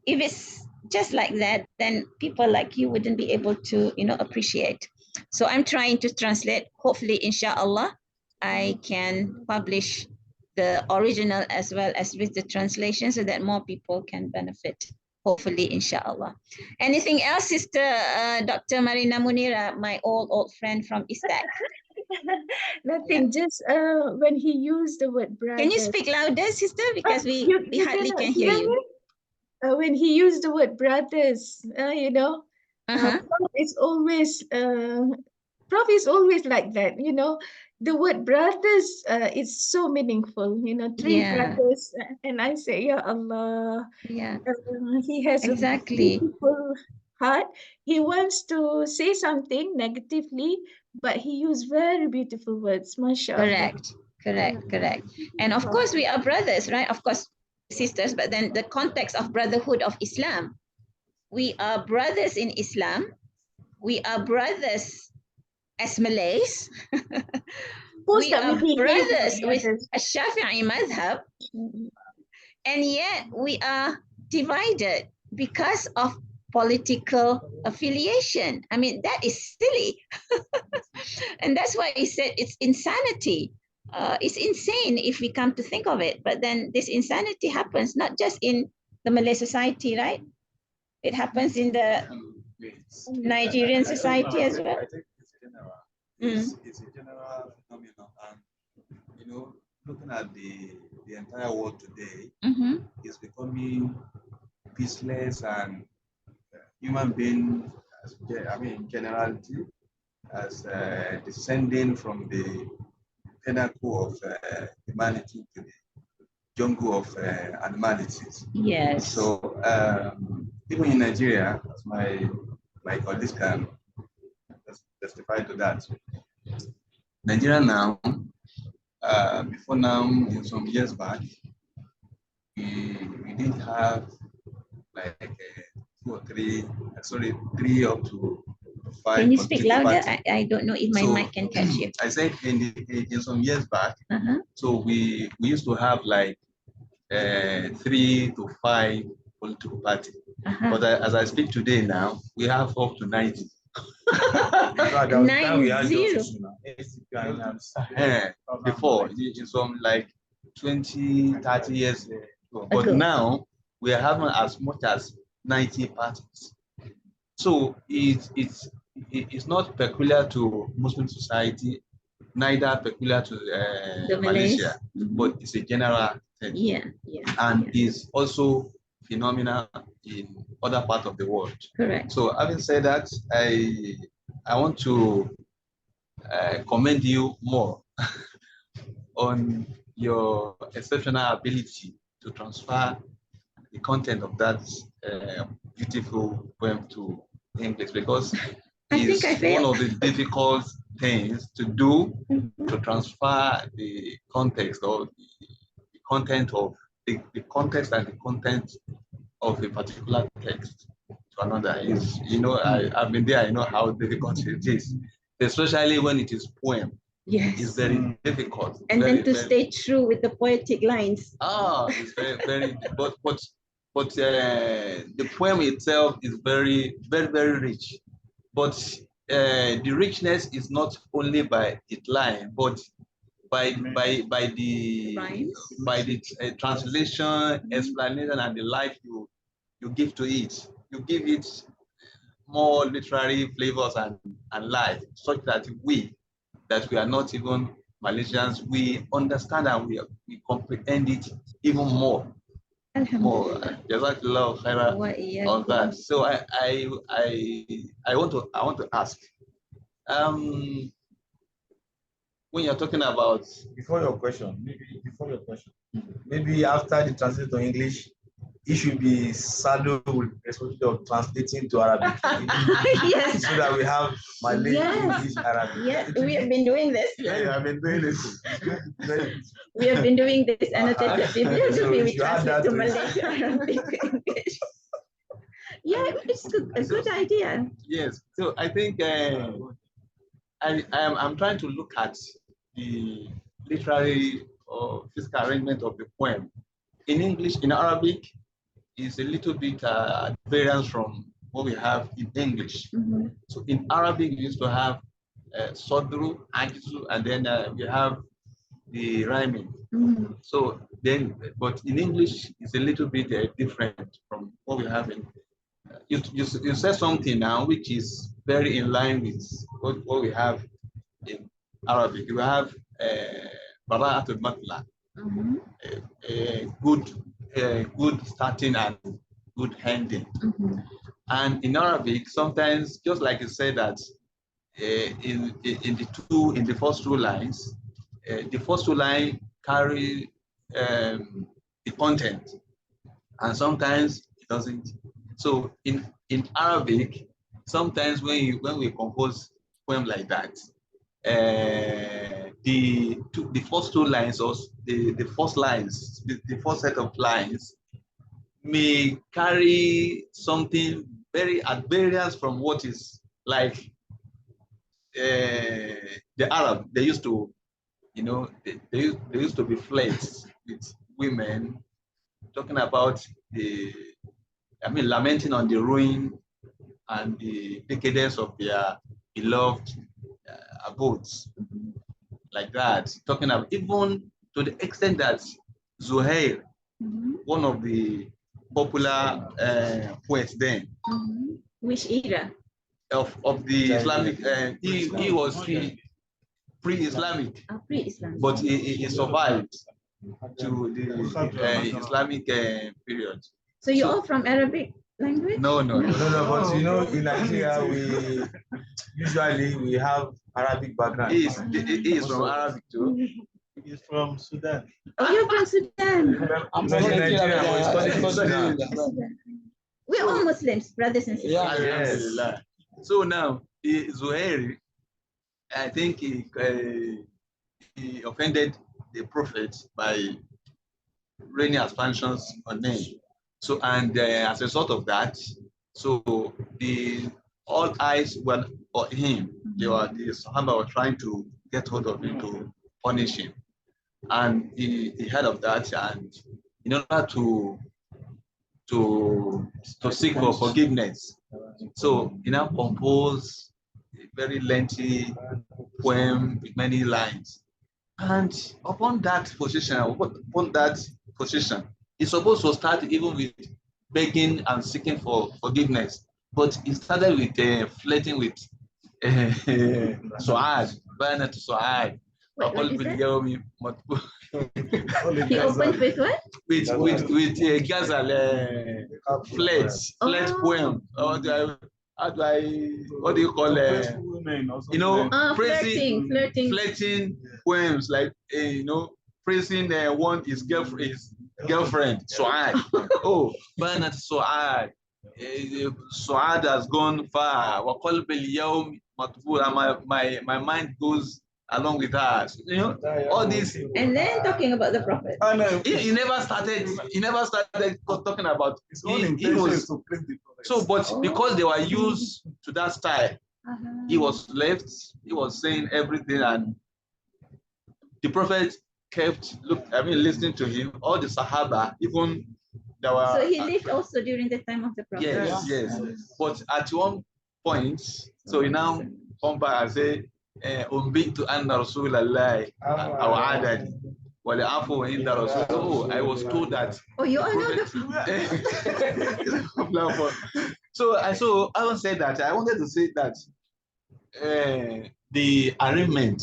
if it's just like that, then people like you wouldn't be able to, appreciate. So I'm trying to translate. Hopefully, inshallah, I can publish the original as well as with the translation, so that more people can benefit. Hopefully, inshallah. Anything else, Sister Dr. Marina Munira, my old friend from ISTAC? Nothing, yeah. Just when he used the word brother. Can you speak louder, sister? Because we hardly can hear you. When he used the word brothers, Prof is always like that, the word brothers is so meaningful, three brothers, and I say, Ya Allah, he has a beautiful heart. He wants to say something negatively, but he used very beautiful words, mashallah. Correct. And of course, we are brothers, right? Of course, sisters, but then the context of brotherhood of Islam. We are brothers in Islam. We are brothers as Malays. We are brothers with a Shafi'i madhab. And yet we are divided because of political affiliation. I mean, that is silly. And that's why he said it's insanity. It's insane if we come to think of it. But then this insanity happens not just in the Malay society, right? It happens in the Nigerian society as well. I think it's general. It's a general phenomenon. And, you know, looking at the entire world today, is becoming peaceless, and human being, I mean, in generality, as descending from the pinnacle of humanity to the jungle of animalities. Yes. So even in Nigeria, as my colleagues can testify to that, Nigeria now, before now, in some years back, we didn't have like 2 or 3, sorry, 3 up to 5. Can you speak louder? I don't know if my mic can catch you. I said in some years back, so we used to have like 3 to 5 political parties. But as I speak today now, we have up to 90. 90. Before, in some like 20, 30 years ago. But now we are having as much as 90 parties. So it's not peculiar to Muslim society, neither peculiar to Malaysia, but it's a general thing. And is also phenomenal in other parts of the world. Correct. So having said that, I want to commend you more on your exceptional ability to transfer the content of that beautiful poem to English, because it's one of the difficult things to do, to transfer the context of the content of the context and the content of a particular text to another. Is, you know, I've been there, I know how difficult it is, especially when it is poem. Yes. It's very difficult. And then to stay true with the poetic lines. It's very but the poem itself is very rich. But the richness is not only by its line, but by the translation, explanation, and the life you give to it. You give it more literary flavors and life, such that we are not even Malaysians, we understand and we comprehend it even more. Jazakallah khairan on that. So I want to ask, when you're talking about before your question, maybe after the translation to English, it should be saddled with responsibility of translating to Arabic. Yes. So that we have Malay, English, Arabic. Yes, we have been doing this. Yeah, I've been doing this. We have been doing this annotated bibliography. We translate to Malay, to Arabic, to English. Yeah, it's a good idea. Yes. So I think I'm trying to look at the literary or physical arrangement of the poem. In English, in Arabic, is a little bit variance from what we have in English. So in Arabic, we used to have Sodru, Ajizu, and then we have the rhyming. So then, but in English, it's a little bit different from what we have in. You said something now which is very in line with what we have in Arabic. You have Barakātuh, a good starting and good ending. And in Arabic, sometimes, just like you said that in the first 2 lines, the first 2 lines carry the content, and sometimes it doesn't. So in Arabic, sometimes when we compose poem like that, the first two lines, or the first lines, the first set of lines may carry something very at variance from what is like the Arab. They used to, you know, they used to be flirts with women, talking about lamenting on the ruin and the decadence of their beloved abodes, like that. Talking about, even to the extent that Zuhair, one of the popular poets then. Which era? Of the Islamic, he was pre-Islamic, Pre-Islamic. but he survived to the Islamic period. So you're all from Arabic language? No. But you know, in Nigeria, we usually have Arabic background. He is from Arabic too. He's from Sudan. Oh, you're from Sudan. I'm from Nigeria, but he's studying in Sudan. We're all Muslims, brothers and sisters. Yes. So now, Zuhair, I think he offended the Prophet by raining aspersions on him. So, and as a result of that, so all eyes were on him. The Sahaba were trying to get hold of him to punish him. And he heard of that, and in order to seek for forgiveness, so he now composed a very lengthy poem with many lines. And upon that position, he's supposed to start even with begging and seeking for forgiveness. But he started with flirting with Su'ad, Banat Su'ad. What is that? He opened with what? With Ghazal, flirt poem. How do I, what do you call it? You know, flirting poems, like you know, praising his girlfriend, Su'ad. Oh, Banat Su'ad. Su'ad has gone far. My mind goes along with us. You know, all this. And then talking about the Prophet. He never started talking about he was so, but because they were used to that style, he was saying everything, and the Prophet kept listening to him. All the Sahaba, even there were. So he lived also during the time of the Prophet. Yes. But at one point, so he now come back and say, "Umbitu anna Rasulallahi awadani wali'afu inda Rasul." Oh, I was told that. Oh, you all know the. So having said that, I wanted to say that the arrangement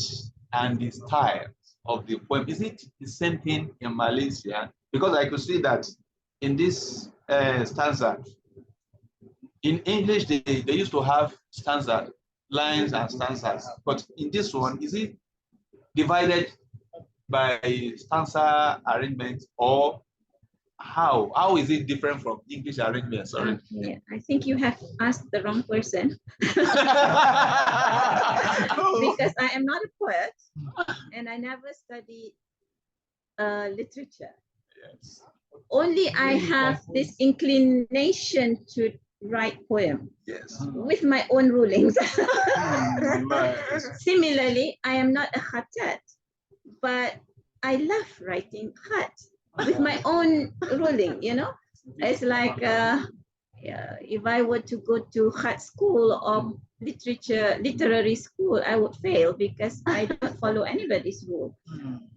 and the style of the poem, is it the same thing in Malaysia? Because I could see that in this stanza, in English, they used to have stanza lines and stanzas, but in this one, is it divided by stanza arrangement, or how is it different from English arrangement? Sorry. Yeah, I think you have asked the wrong person. Because I am not a poet and I never studied literature. Yes. Only I have this inclination to write poem. Yes. With my own rulings. Similarly, I am not a khatat, but I love writing khat with my own ruling, you know. It's like if I were to go to khat school or literary school, I would fail because I don't follow anybody's rule.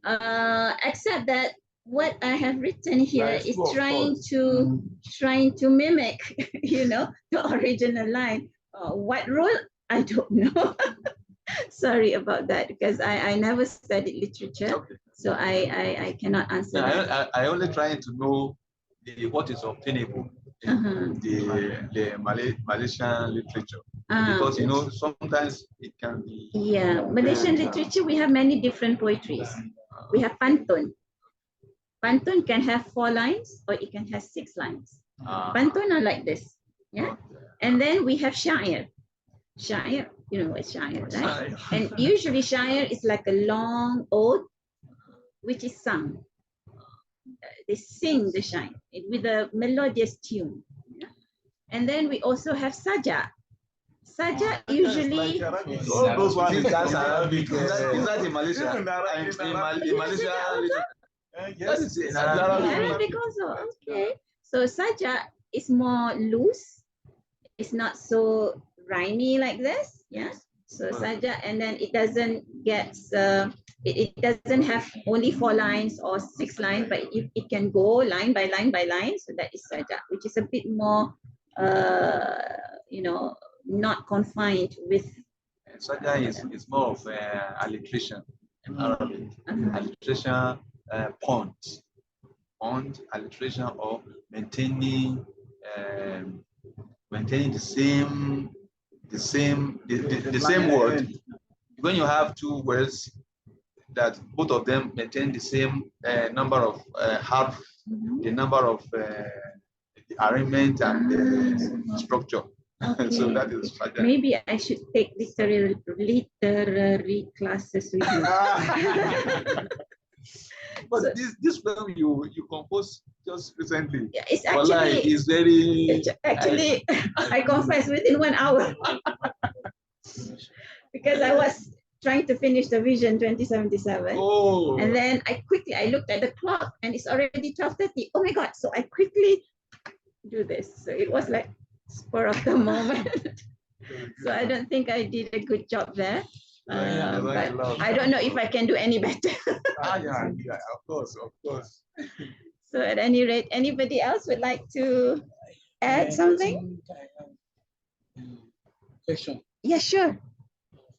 Except that what I have written here is trying to mimic, you know, the original line. What rule? I don't know. Sorry about that, because I never studied literature, okay. So I cannot answer that. I only trying to know what is obtainable in the Malaysian literature, because you know sometimes it can be. Yeah, Malaysian literature, we have many different poetries. We have pantun. Pantun can have 4 lines or it can have 6 lines. Pantun are like this, yeah. And then we have syair. Syair You know what shayar, right? And usually shayar is like a long ode, which is sung. They sing the shayar with a melodious tune. Yeah? And then we also have saja. Saja usually. All those ones that's Arabic. Is that in Malaysia? In Malaysia. Yes, in Arabic also. Okay. So saja is more loose. It's not so rhymy like this. Yeah. So saja, and then it doesn't get. It doesn't have only 4 lines or 6 lines, but it can go line by line by line. So that is saja, which is a bit more, you know, not confined with. Saja is more of alliteration in Arabic. Alliteration, point, alliteration, or maintaining the same word. When you have 2 words that both of them maintain the same number of harf, the number of the arrangement and the structure. Okay. So that is Saja. Maybe I should take literary classes with you. But So, this film you composed just recently, yeah, it's Wallahi, actually, is very actually, I confess, within 1 hour. Because I was trying to finish the Vision 2077. oh, And then I looked at the clock and it's already 12:30. Oh my God. So I quickly do this. So it was like spur of the moment. So I don't think I did a good job there. But I don't know if I can do any better. yeah, of course. So at any rate, anybody else would like to add something? Question Yeah, sure.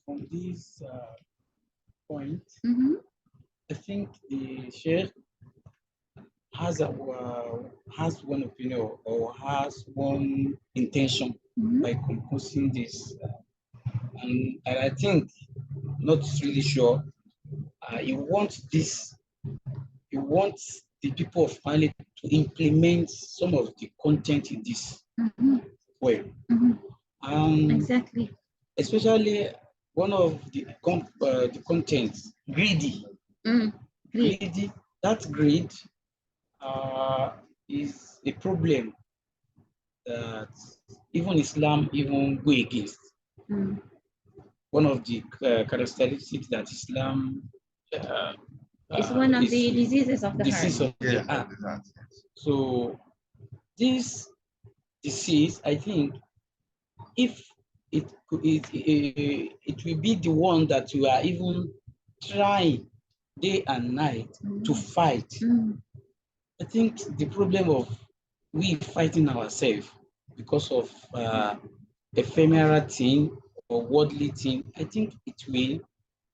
from this point. Mhm. I think the Sheikh has one opinion or has one intention Mhm. by composing this, and I think not really sure. He wants this. He wants the people of Mali to implement some of the content in this Mhm. way. Mhm. Exactly. Especially one of the contents, greedy. Greedy. That greed is a problem that even Islam even go against. One of the characteristics that Islam It's one of the diseases of the heart. So this disease, I think, if it will be the one that you are even trying day and night to fight. I think the problem of we fighting ourselves because of ephemeral thing or worldly thing, I think it will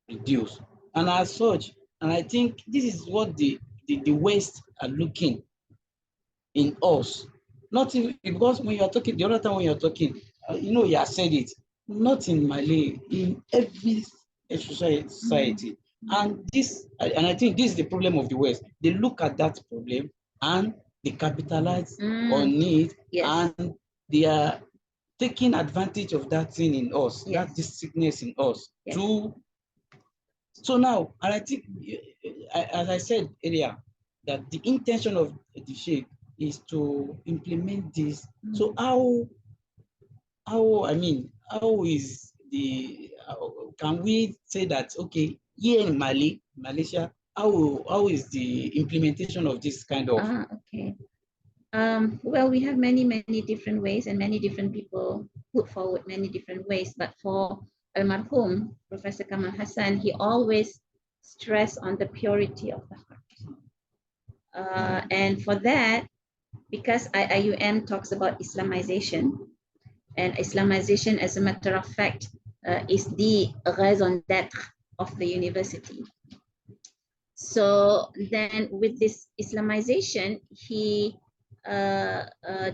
reduce. And as such, and I think this is what the West are looking in us. Not even, because when you're talking, the other time when you're talking, you know, you have said it, not in Malay, in every society. And I think this is the problem of the West. They look at that problem and they capitalize on it, and they are taking advantage of that thing in us, that this sickness in us. So now, and I think, as I said earlier, that the intention of the Sheikh is to implement this. So how is the, can we say that, okay, here in Malaysia, how is the implementation of this kind of? Okay. Well, we have many different ways, and many different people put forward many different ways. But for Almarhum, Professor Kamal Hassan, he always stressed on the purity of the heart. And for that, because IIUM talks about Islamization, and Islamization, as a matter of fact, is the raison d'être of the university. So then with this Islamization, he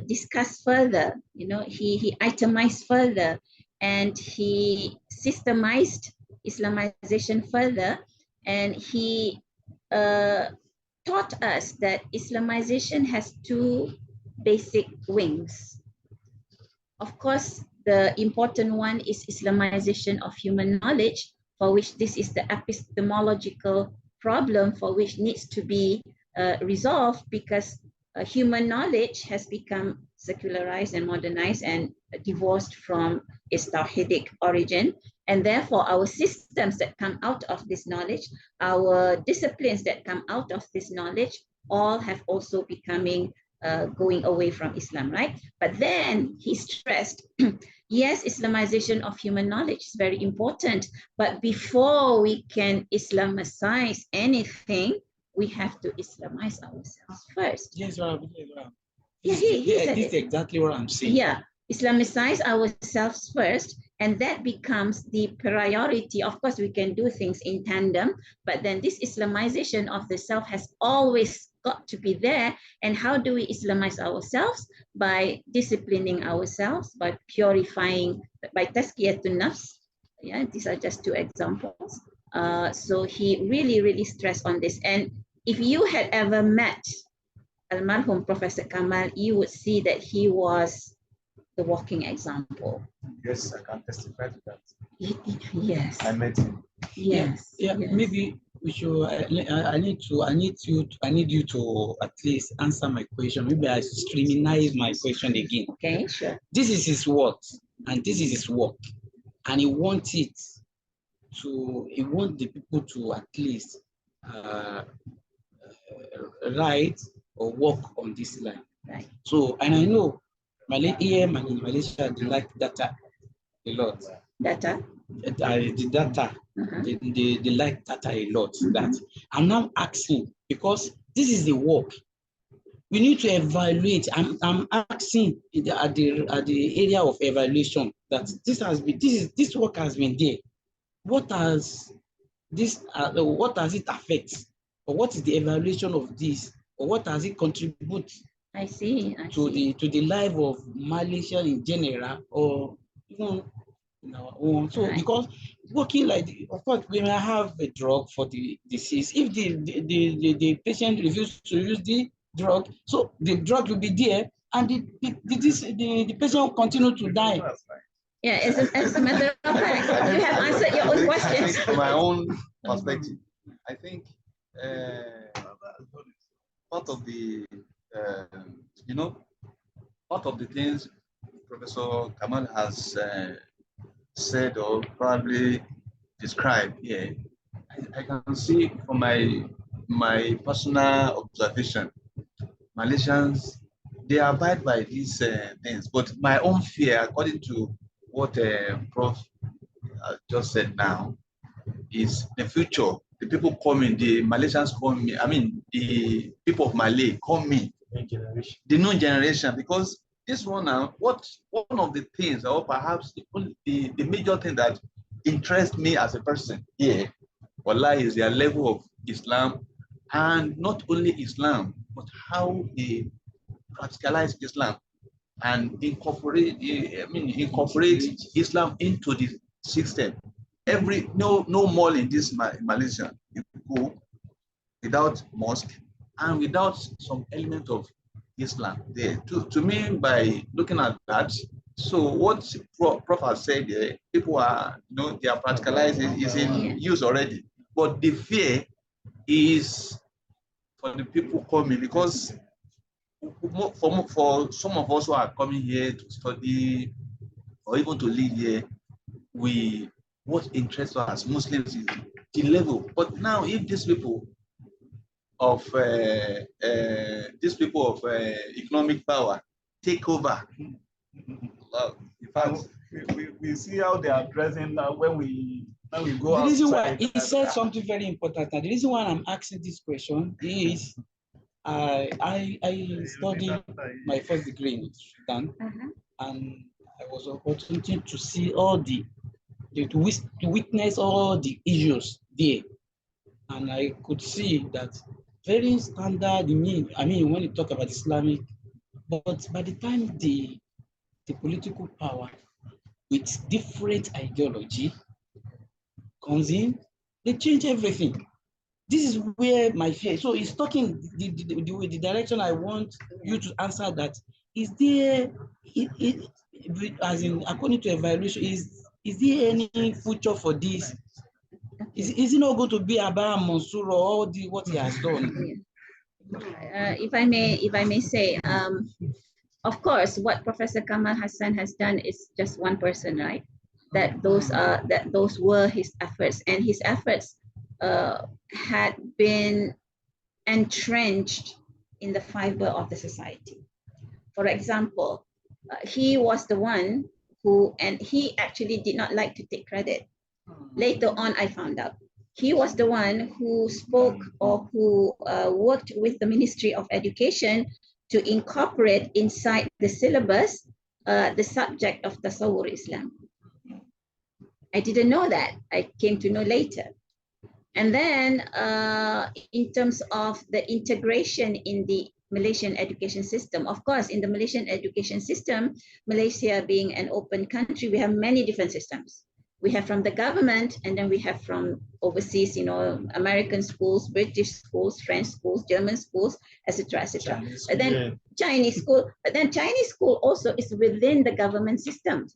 discussed further, you know, he itemized further, and he systemized Islamization further, and he taught us that Islamization has 2 basic wings. Of course, The important one is Islamization of human knowledge, for which this is the epistemological problem for which needs to be resolved, because human knowledge has become secularized and modernized and divorced from its Tawhidic origin. And therefore, our systems that come out of this knowledge, our disciplines that come out of this knowledge, all have also becoming going away from Islam, right? But then he stressed, yes, Islamization of human knowledge is very important, but before we can Islamicize anything, we have to Islamize ourselves first. Yes, right. Yeah, he said this is exactly what I'm saying. Yeah, Islamicize ourselves first, and that becomes the priority. Of course, we can do things in tandem, but then this Islamization of the self has always got to be there. And how do we Islamize ourselves? By disciplining ourselves, by purifying, by tazkiyatun nafs. Yeah, these are just two examples. So he really stressed on this. And if you had ever met Almarhum Professor Kamal, you would see that he was the walking example. Yes, I can testify to that. Yes. I met him. Yes. Yeah, yes. maybe we should. I need you to at least answer my question. Maybe I streamline my question again. Okay, sure. This is his words, and this is his work, and he wants the people to at least write or work on this line. Right. So, and I know EM and in Malaysia, they like data a lot. Data? The data, they like data a lot. That I'm now asking, because this is the work. We need to evaluate. I'm asking at the area of evaluation that this work has been there. What does it affect? Or what is the evaluation of this? Or what does it contribute? I see. To the life of Malaysia in general, or even in our own. So because working like of course we may have a drug for the disease. If the patient refuses to use the drug, so the drug will be there, and the patient will continue to die. Yeah, as a matter of fact, you have answered your own questions. From my own perspective, I think part of the part of the things Professor Kamal has said or probably described here, I can see from my personal observation, Malaysians, they abide by these things. But my own fear, according to what Prof just said now, is the future. The people coming, the Malaysians call me, I mean, the people of Malay call me the new generation, because this one now, one of the things, or perhaps the major thing that interests me as a person here, Allāh, is their level of Islam, and not only Islam, but how they practicalize Islam and incorporate Islam into the system. No mall in this Malaysia you go without mosque and without some element of Islam there. To me, by looking at that, so what Prof has said there, people are, they are practicalizing, is in use already. But the fear is for the people coming, because for some of us who are coming here to study or even to live here, what interests us as Muslims is the level. But now, if these people of economic power take over, in fact, we see how they are dressing now when we go outside. The reason why he said something very important, and the reason why I'm asking this question is I studied my first degree in Sudan, and I was opportunity to see all to witness all the issues there, and I could see that very standard. I mean, when you talk about Islamic, but by the time the political power with different ideology comes in, they change everything. This is where my fear. So it's talking the direction I want you to answer that. Is there as in, according to evaluation, is there any future for this? Is it not going to be about Mansour or all what he has done? If I may say, of course, what Professor Kamal Hassan has done is just one person, right? Those were his efforts, and his efforts had been entrenched in the fiber of the society. For example, he was the one who, and he actually did not like to take credit. Later on, I found out he was the one who spoke or who worked with the Ministry of Education to incorporate inside the syllabus the subject of Tasawwur Islam. I didn't know that. I came to know later. And then in terms of the integration in the Malaysian education system, of course, in the Malaysian education system, Malaysia being an open country, we have many different systems. We have from the government, and then we have from overseas, you know, American schools, British schools, French schools, German schools, etc., etc. But then Chinese school, Chinese school also is within the government system.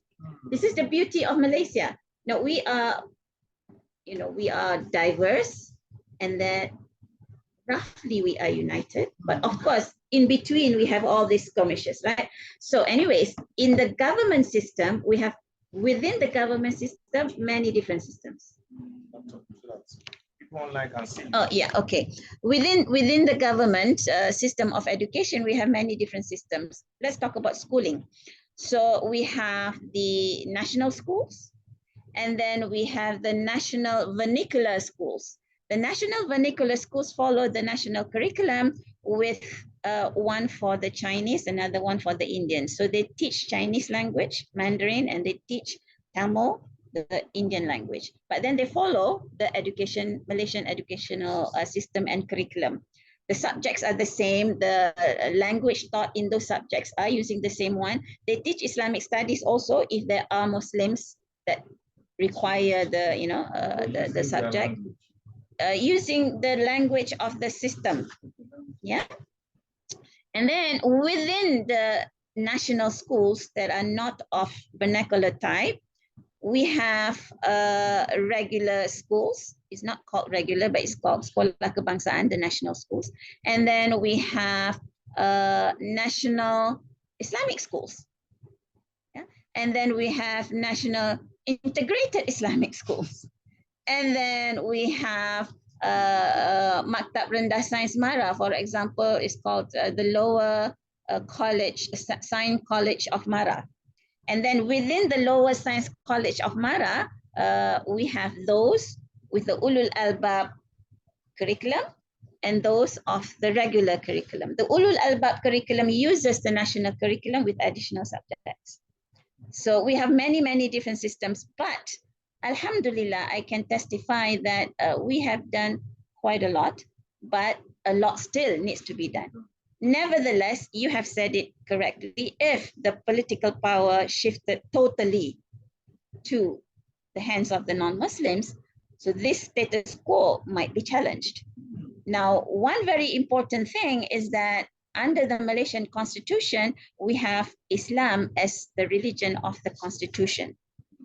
This is the beauty of Malaysia. Now we are, you know, we are diverse, and then roughly we are united. But of course, in between we have all these skirmishes, right? So, anyways, in the government system, we have within the government system many different systems. Oh yeah, okay. Within the government system of education, we have many different systems. Let's talk about schooling. So we have the national schools, and then we have the national vernacular schools. The national vernacular schools follow the national curriculum with one for the Chinese, another one for the Indians. So they teach Chinese language, Mandarin, and they teach Tamil, the Indian language. But then they follow the Malaysian educational system and curriculum. The subjects are the same. The language taught in those subjects are using the same one. They teach Islamic studies also if there are Muslims that require the, you know, the subject. Using the language of the system, yeah. And then within the national schools that are not of vernacular type, we have regular schools. It's not called regular, but it's called Sekolah Kebangsaan, the national schools. And then we have national Islamic schools. Yeah? And then we have national integrated Islamic schools. And then we have Maktab Rendah Sains Mara, for example, is called the Lower College, Science College of Mara. And then within the Lower Science College of Mara, we have those with the Ulul Albab curriculum and those of the regular curriculum. The Ulul Albab curriculum uses the national curriculum with additional subjects. So we have many, many different systems, but Alhamdulillah, I can testify that we have done quite a lot, but a lot still needs to be done. Nevertheless, you have said it correctly. If the political power shifted totally to the hands of the non-Muslims, so this status quo might be challenged. Now, one very important thing is that under the Malaysian Constitution, we have Islam as the religion of the Constitution.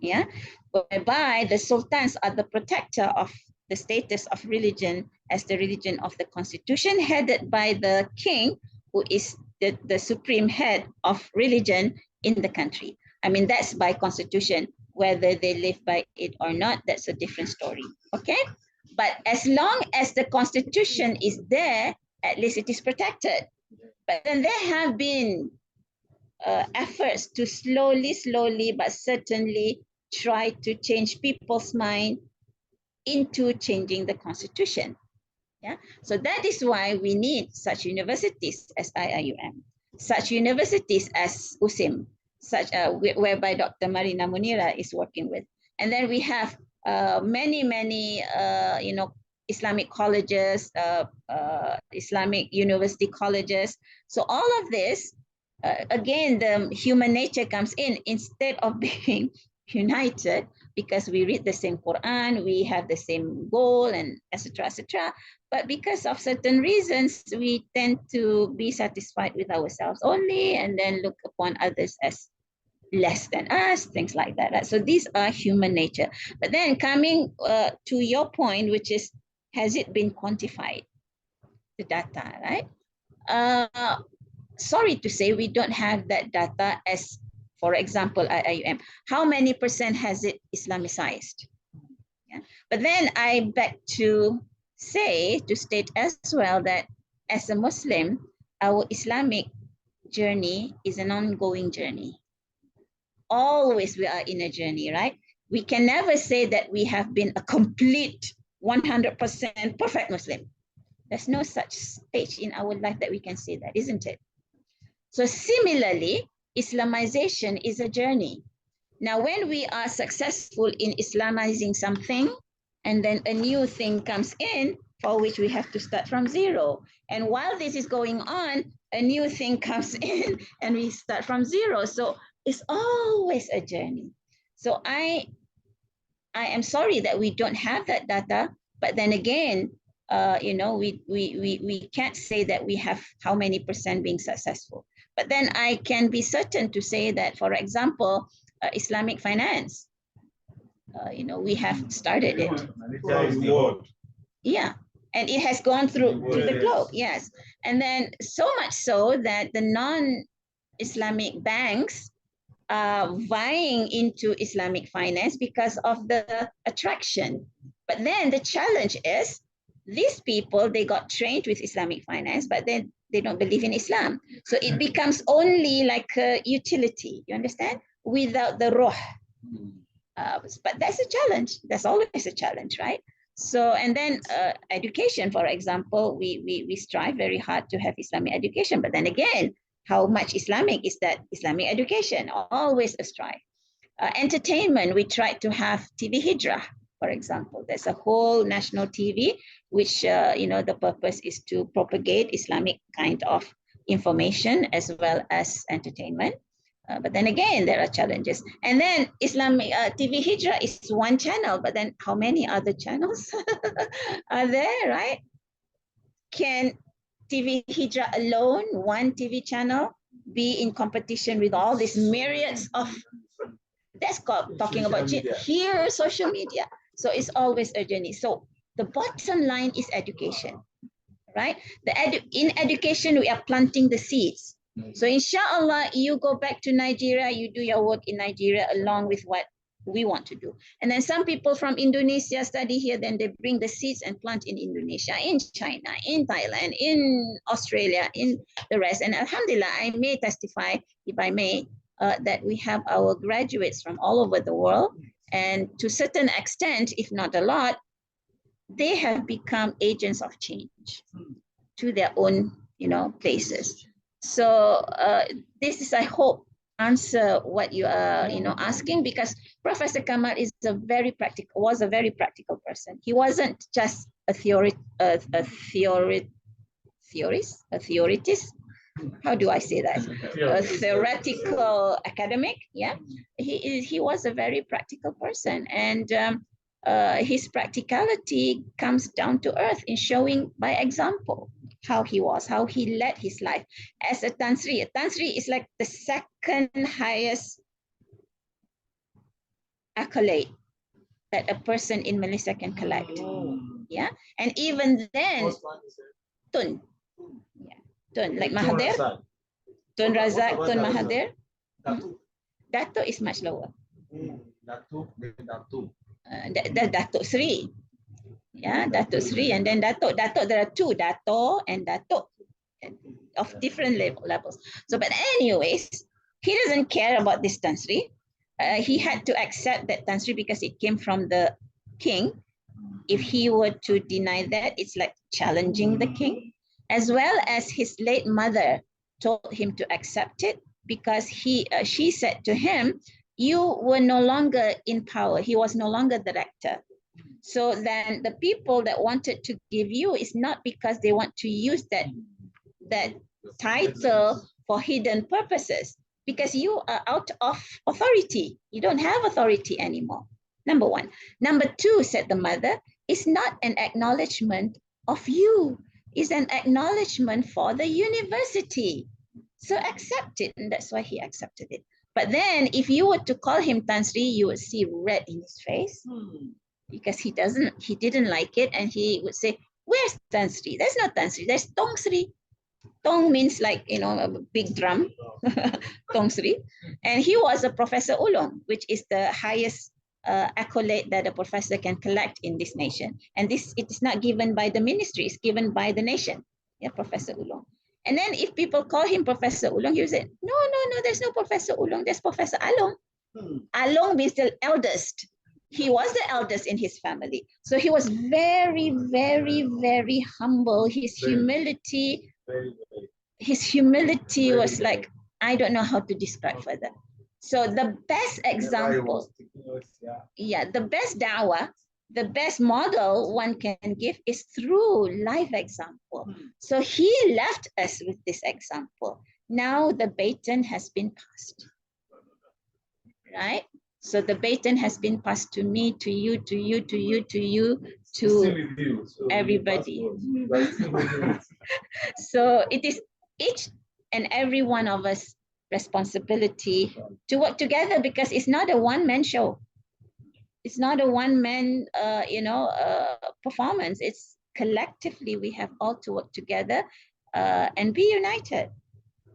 Yeah, whereby the sultans are the protector of the status of religion as the religion of the Constitution, headed by the king, who is the supreme head of religion in the country. I mean, that's by Constitution. Whether they live by it or not, that's a different story. Okay, but as long as the Constitution is there, at least it is protected. But then there have been efforts to slowly but certainly try to change people's mind into changing the Constitution. Yeah, so that is why we need such universities as IIUM, such universities as USIM, such whereby Dr. Marina Munira is working with, and then we have many you know, Islamic colleges, Islamic university colleges. So all of this. Again, the human nature comes in. Instead of being united because we read the same Quran, we have the same goal, and etc., etc. But because of certain reasons, we tend to be satisfied with ourselves only and then look upon others as less than us, things like that. Right? So these are human nature. But then coming to your point, which is, has it been quantified, the data, right? Sorry to say, we don't have that data as, for example, IIUM. How many % has it Islamicized? Yeah. But then I beg to state as well that as a Muslim, our Islamic journey is an ongoing journey. Always we are in a journey, right? We can never say that we have been a complete 100% perfect Muslim. There's no such stage in our life that we can say that, isn't it? So similarly, Islamization is a journey. Now, when we are successful in Islamizing something, and then a new thing comes in for which we have to start from zero. And while this is going on, a new thing comes in and we start from zero. So it's always a journey. So I am sorry that we don't have that data, but then again, we can't say that we have how many % being successful. But then I can be certain to say that, for example, Islamic finance, we have started it. Yeah, and it has gone through the globe, yes. And then so much so that the non-Islamic banks are vying into Islamic finance because of the attraction. But then the challenge is, these people, they got trained with Islamic finance, but then they don't believe in Islam. So it becomes only like a utility, you understand? Without the ruh. But that's a challenge. That's always a challenge, right? So, and then education, for example, we strive very hard to have Islamic education. But then again, how much Islamic is that Islamic education? Always a strive. Entertainment, we try to have TV Hijrah, for example. There's a whole national TV, which, the purpose is to propagate Islamic kind of information as well as entertainment. But then again, there are challenges. And then Islamic TV Hijrah is one channel, but then how many other channels are there, right? Can TV Hijrah alone, one TV channel, be in competition with all these myriads of, that's called talking about here, social media. So it's always a journey. So the bottom line is education, right? In education, we are planting the seeds. So inshallah, you go back to Nigeria, you do your work in Nigeria along with what we want to do. And then some people from Indonesia study here, then they bring the seeds and plant in Indonesia, in China, in Thailand, in Australia, in the rest. And alhamdulillah, I may testify, if I may, that we have our graduates from all over the world. And to a certain extent, if not a lot, they have become agents of change to their own, places. So this is, I hope, answer what you are, asking, because Professor Kamal was a very practical person. He wasn't just a theoretist. How do I say that? A theoretical academic. Yeah, he was a very practical person, and his practicality comes down to earth in showing by example how he was, how he led his life as a Tan Sri. A Tan Sri is like the second highest accolade that a person in Malaysia can collect. Yeah, and even then, Tun. Yeah, Tun, like Mahathir, Tun Razak, Tun Mahathir. Dato is much lower. Dato Sri. Yeah, Dato Sri, and then Dato, there are two, Dato and Dato, of different levels. So, but anyways, he doesn't care about this Tan Sri. He had to accept that Tan Sri because it came from the king. If he were to deny that, it's like challenging the king, as well as his late mother told him to accept it because she said to him, you were no longer in power. He was no longer the rector. So then the people that wanted to give you is not because they want to use that title for hidden purposes, because you are out of authority. You don't have authority anymore. Number one. Number two, said the mother, is not an acknowledgement of you. It's an acknowledgement for the university. So accept it. And that's why he accepted it. But then if you were to call him Tan Sri, you would see red in his face because he didn't like it, and he would say, where's Tan Sri? There's no Tan Sri, there's Tong Sri. Tong means like, you know, a big drum, Tong Sri. And he was a Professor Ulung, which is the highest accolade that a professor can collect in this nation. And this, it is not given by the ministry, it's given by the nation. Yeah, Professor Ulung. And then if people call him Professor Ulung, he will say, no, there's no Professor Ulung, there's Professor Along. Along means the eldest. He was the eldest in his family. So he was very, very, very humble. His humility was like, I don't know how to describe further. So the best example, the best da'wah, the best model one can give is through life example. So he left us with this example. Now the baton has been passed, right? So the baton has been passed to me, to you, to you, to you, to you, to everybody. So it is each and every one of us responsibility to work together, because it's not a one-man show. It's not a one-man, performance. It's collectively we have all to work together and be united.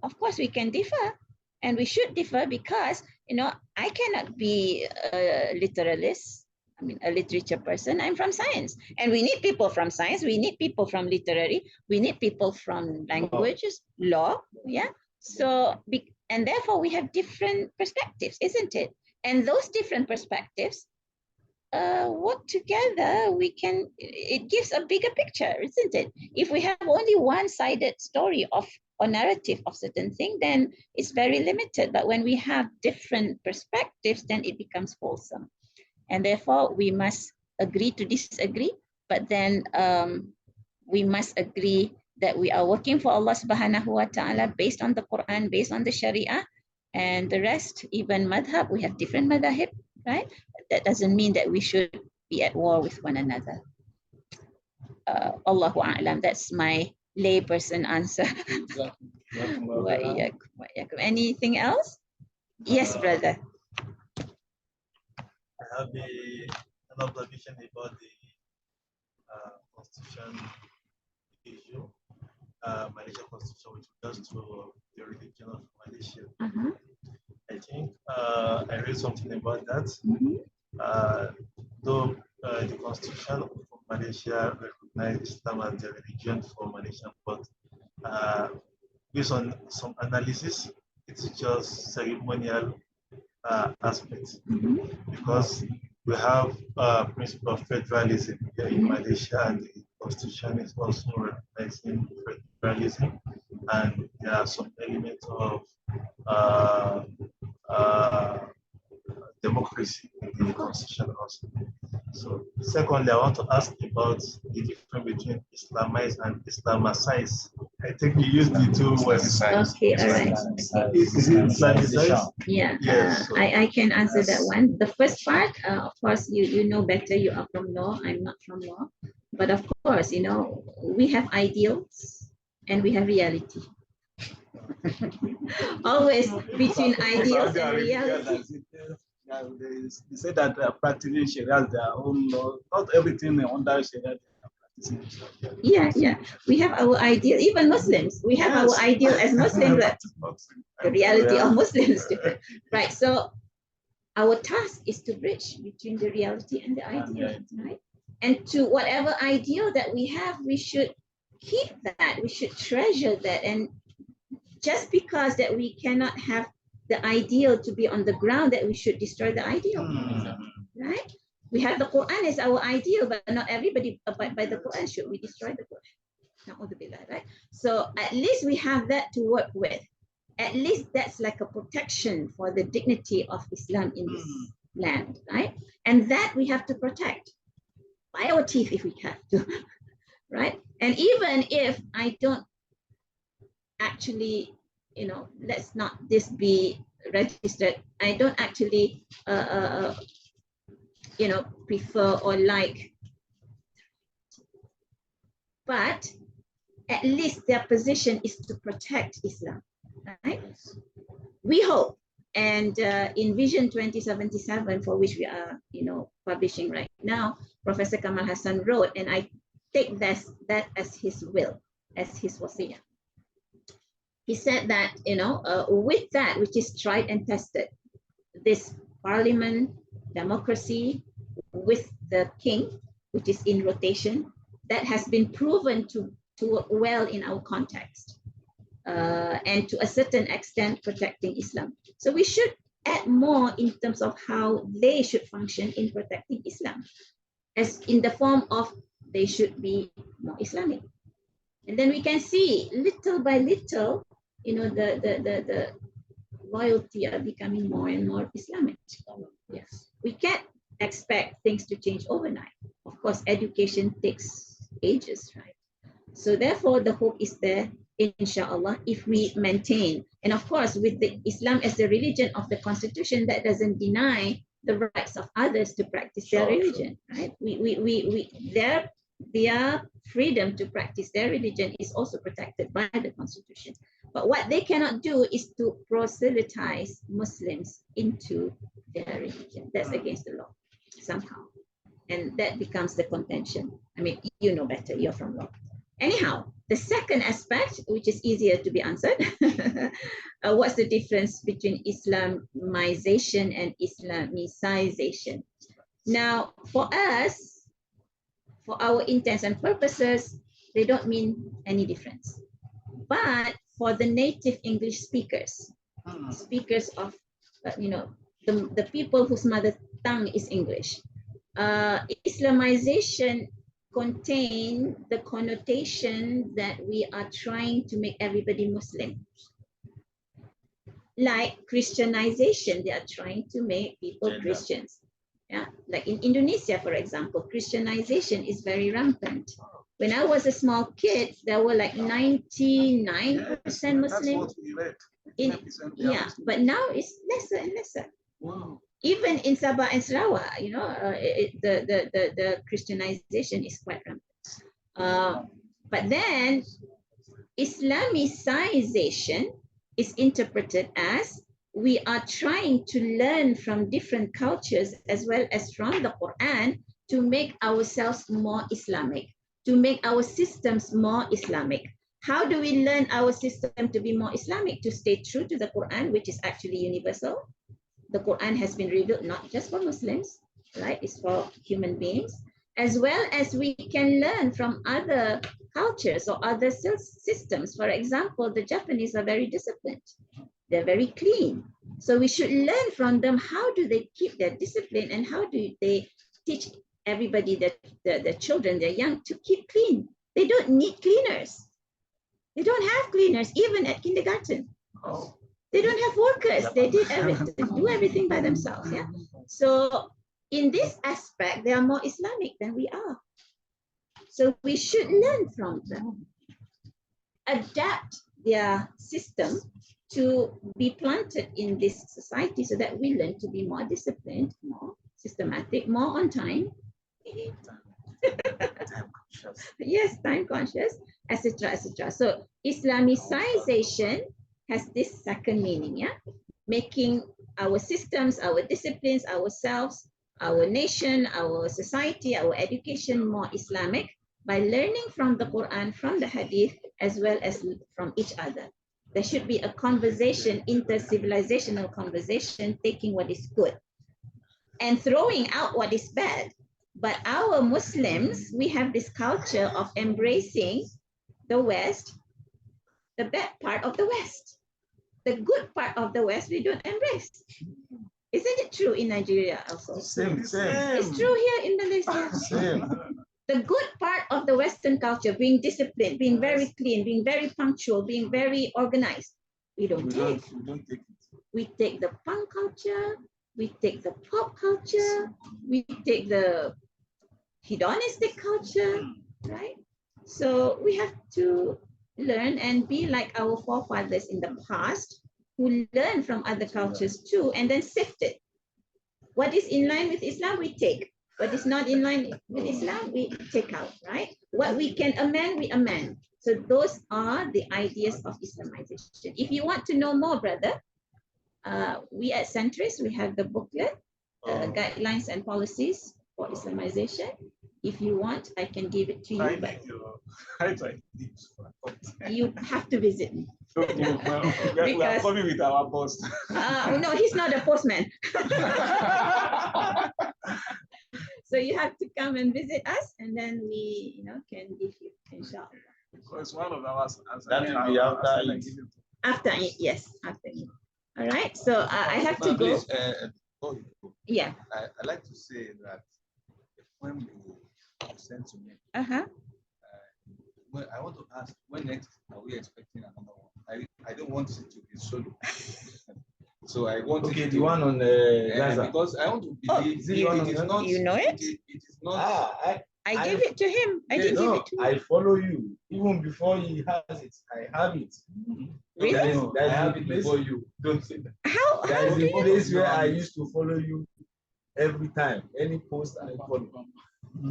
Of course, we can differ, and we should differ, because I cannot be a literalist. I mean, a literature person. I'm from science, and we need people from science. We need people from literary. We need people from languages, law. Yeah. So, and therefore we have different perspectives, isn't it? And those different perspectives work together. It gives a bigger picture, isn't it? If we have only one-sided story or narrative of certain thing, then it's very limited. But when we have different perspectives, then it becomes wholesome. And therefore, we must agree to disagree, but then we must agree that we are working for Allah subhanahu wa ta'ala based on the Quran, based on the Sharia, and the rest, even madhab, we have different madhahib, right? That doesn't mean that we should be at war with one another. Allahu a'lam, that's my layperson answer. Anything else? Yes, brother. I have an observation about the constitution issue, Malaysia constitution, which regards to the religion of Malaysia. I think I read something about that. Though the constitution of Malaysia recognizes Islam as the religion for Malaysia, but based on some analysis, it's just ceremonial aspects, because we have principle of federalism here in Malaysia, and the constitution is also recognizing federalism, and there are some elements of democracy in the constitution also. So secondly, I want to ask about the difference between Islamize and Islamicize. I think you used the two words. Okay, all right. Is it Islamicize? Yeah, Yes. I can answer that one. The first part, of course, you know better. You are from law. I'm not from law. But of course, we have ideals and we have reality. Always between ideals and reality. They say that practicing Sharia is their own law. Not everything under Sharia. Yeah. We have our ideal. Even Muslims, we have our ideal as Muslims. The reality of Muslims is different, right? So our task is to bridge between the reality and the ideal, right? And to whatever ideal that we have, we should keep that. We should treasure that. And just because that we cannot have the ideal to be on the ground, that we should destroy the ideal, right? We have the Quran as our ideal, but not everybody abide by the Quran. Should we destroy the Quran? Right? So at least we have that to work with. At least that's like a protection for the dignity of Islam in this land, right? And that we have to protect by our teeth if we have to, right? And even if I don't actually, let's not this be registered, I don't actually prefer or like, but at least their position is to protect Islam, right? We hope And in Vision 2077, for which we are, publishing right now, Professor Kamal Hassan wrote, and I take that as his will, as his wasiyah. He said that, with that which is tried and tested, this parliament democracy with the king, which is in rotation, that has been proven to well in our context, and to a certain extent protecting Islam. So we should add more in terms of how they should function in protecting Islam, as in the form of they should be more Islamic. And then we can see little by little, the loyalty are becoming more and more Islamic. Yes, we can't expect things to change overnight. Of course, education takes ages, right? So therefore, the hope is there, inshallah, if we maintain. And of course, with the Islam as the religion of the constitution, that doesn't deny the rights of others to practice their religion, right? Their freedom to practice their religion is also protected by the constitution. But what they cannot do is to proselytize Muslims into their religion. That's against the law somehow. And that becomes the contention. I mean, you know better, you're from law. Anyhow, the second aspect, which is easier to be answered, what's the difference between Islamization and Islamicization? Now, for us, for our intents and purposes, they don't mean any difference. But for the native English speakers, speakers of, the people whose mother tongue is English, Islamization contain the connotation that we are trying to make everybody Muslim. Like Christianization, they are trying to make people Christians. Yeah, like in Indonesia, for example, Christianization is very rampant. When I was a small kid, there were like 99% Muslims. Yeah, but now it's lesser and lesser. Wow. Even in Sabah and Sarawak, the Christianization is quite rampant. But then Islamicization is interpreted as we are trying to learn from different cultures as well as from the Quran to make ourselves more Islamic, to make our systems more Islamic. How do we learn our system to be more Islamic? To stay true to the Quran, which is actually universal. The Quran has been revealed not just for Muslims, right? It's for human beings, as well as we can learn from other cultures or other systems. For example, the Japanese are very disciplined. They're very clean. So we should learn from them. How do they keep their discipline and how do they teach everybody, the children, they're young, to keep clean? They don't need cleaners. They don't have cleaners, even at kindergarten. Oh. They don't have workers. They did everything, do everything by themselves. Yeah. So in this aspect, they are more Islamic than we are. So we should learn from them, adapt their system to be planted in this society so that we learn to be more disciplined, more systematic, more on time. Time conscious. Yes, time conscious, etc., etc. So Islamicization has this second meaning, yeah? Making our systems, our disciplines, ourselves, our nation, our society, our education more Islamic by learning from the Quran, from the Hadith, as well as from each other. There should be a conversation, inter-civilizational conversation, taking what is good and throwing out what is bad. But our Muslims, we have this culture of embracing the West, the bad part of the West. The good part of the West, we don't embrace. Isn't it true in Nigeria also? Same. It's true here in Malaysia. Same. The good part of the Western culture, being disciplined, being very clean, being very punctual, being very organized, we don't take. We take the punk culture, we take the pop culture, we take the hedonistic culture, right? So we have to learn and be like our forefathers in the past who learn from other cultures too and then sift it. What is in line with Islam, we take. What is not in line with Islam, we take out, right? What we can amend, we amend. So those are the ideas of Islamization. If you want to know more, brother, We at Centris, we have the booklet, guidelines and policies for Islamization. If you want, I can give it to you, but you have to visit me. We are coming with our boss. No, he's not a postman. So you have to come and visit us, and then we, can give you, inshallah. Because one of ours. That will be after it. After it, yes, after it. All right. So I have to go. Yeah. I like to say that when you send to me, well, I want to ask, when next are we expecting another one? I don't want it to be solo. So I want the one on Gaza. Because I want to believe it is not. You know it? It is not. I gave it to him. I didn't give it to him. I follow you. Even before he has it, I have it. Really? I have it before you. Don't say that. How There is do a you? place where I used to follow you every time. Any post I follow.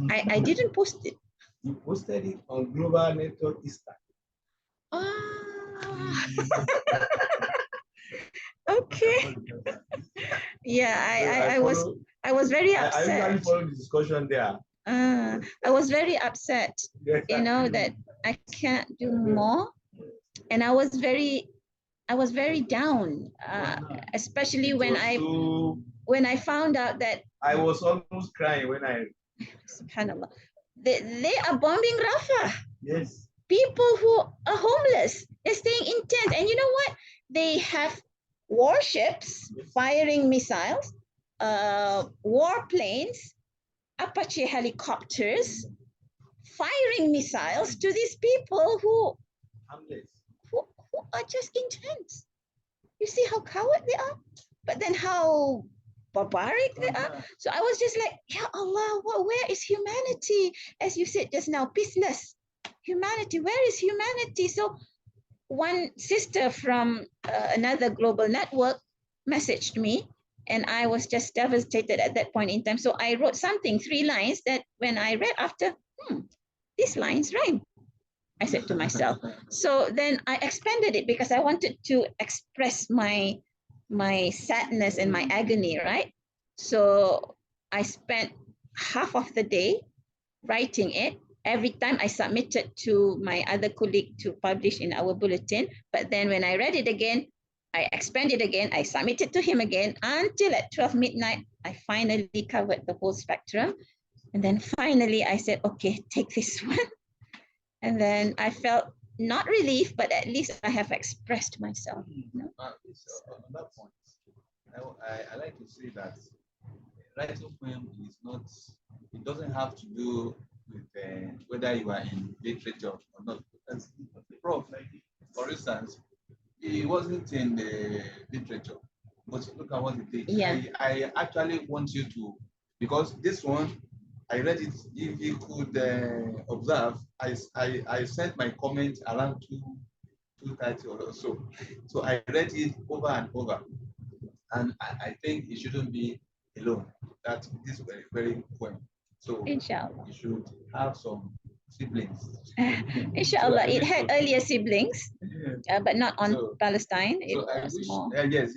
I didn't post it. You posted it on Global Network Easter. Okay. Yeah, I was very I upset. usually follow the discussion there. I was very upset, that I can't do more, and I was very down, especially when I found out that I was almost crying when I. Subhanallah, they are bombing Rafah. Yes. People who are homeless, they're staying in tents, and you know what? They have warships firing missiles, warplanes, Apache helicopters firing missiles to these people who are just in tents. You see how coward they are, but then how barbaric they are. So I was just like, Ya Allah, where is humanity? As you said just now, peaceless humanity. Where is humanity? So one sister from another global network messaged me, and I was just devastated at that point in time. So I wrote something, 3 lines, that when I read after, these lines rhyme, I said to myself. So then I expanded it because I wanted to express my sadness and my agony, right? So I spent half of the day writing it. Every time I submitted to my other colleague to publish in our bulletin, but then when I read it again, I expanded again, I submitted to him again, until at 12 midnight, I finally covered the whole spectrum. And then finally I said, okay, take this one. And then I felt not relief, but at least I have expressed myself. On that point, I like to say that writing poem is not, it doesn't have to do with whether you are in literature or not. Because the prof, for instance, he wasn't in the literature, but look at what he did. Yeah. I actually want you to, because this one, I read it, if you could observe, I sent my comment around 2:30 or so. So I read it over and over. And I think it shouldn't be alone. That this very, very poem. So Inshallah. you should have some siblings. Inshallah, it had earlier siblings, but not on Palestine. It was wish, more. Yes.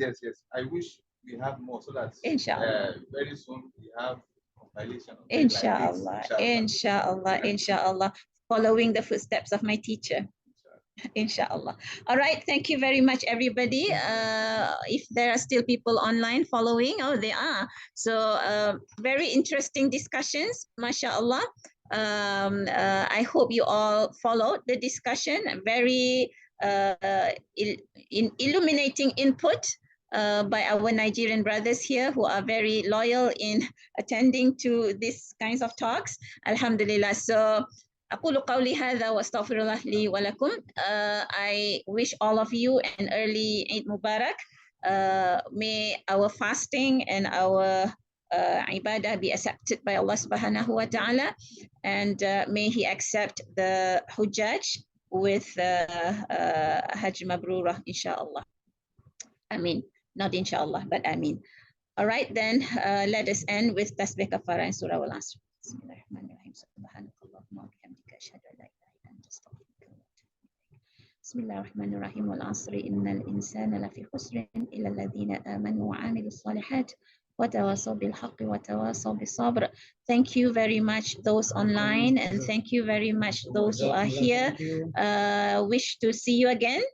I wish we have more so that Inshallah. Very soon we have compilation. Inshallah, inshallah, following the footsteps of my teacher. Inshallah. All right, thank you very much, everybody. If there are still people online following, they are. So very interesting discussions, mashallah. I hope you all followed the discussion. Very illuminating input by our Nigerian brothers here who are very loyal in attending to these kinds of talks. Alhamdulillah. So أقول قولي هذا وأستغفر الله لي ولكم. I wish all of you an early Eid Mubarak. May our fasting and our ibadah be accepted by Allah subhanahu wa ta'ala, and may He accept the Hujjaj with Hajj Mabrurah, inshallah. Ameen. Not inshallah, but Ameen. All right, then let us end with Tasbih Kafara and Surah Al-Asr. Bismillahirrahmanirrahim. Subhanakallahumma wa bihamdika ashhadu an la ilaha illa anta astaghfiruka wa atubu ilayk. Bismillahirrahmanirrahim. Wal asri innal insana lafi khusrin illa alladhina amanu wa amilus salihat wa tawasaw bil haqqi wa tawasaw bis sabr. Thank you very much those online, and thank you very much those who are here. Wish to see you again,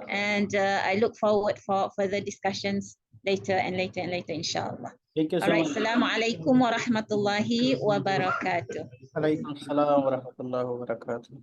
and I look forward for further discussions later and later and later, inshallah. Thank you so All right, much. Assalamu alaikum wa rahmatullahi wa barakatuh. Alaikum salam wa rahmatullahi wa barakatuh.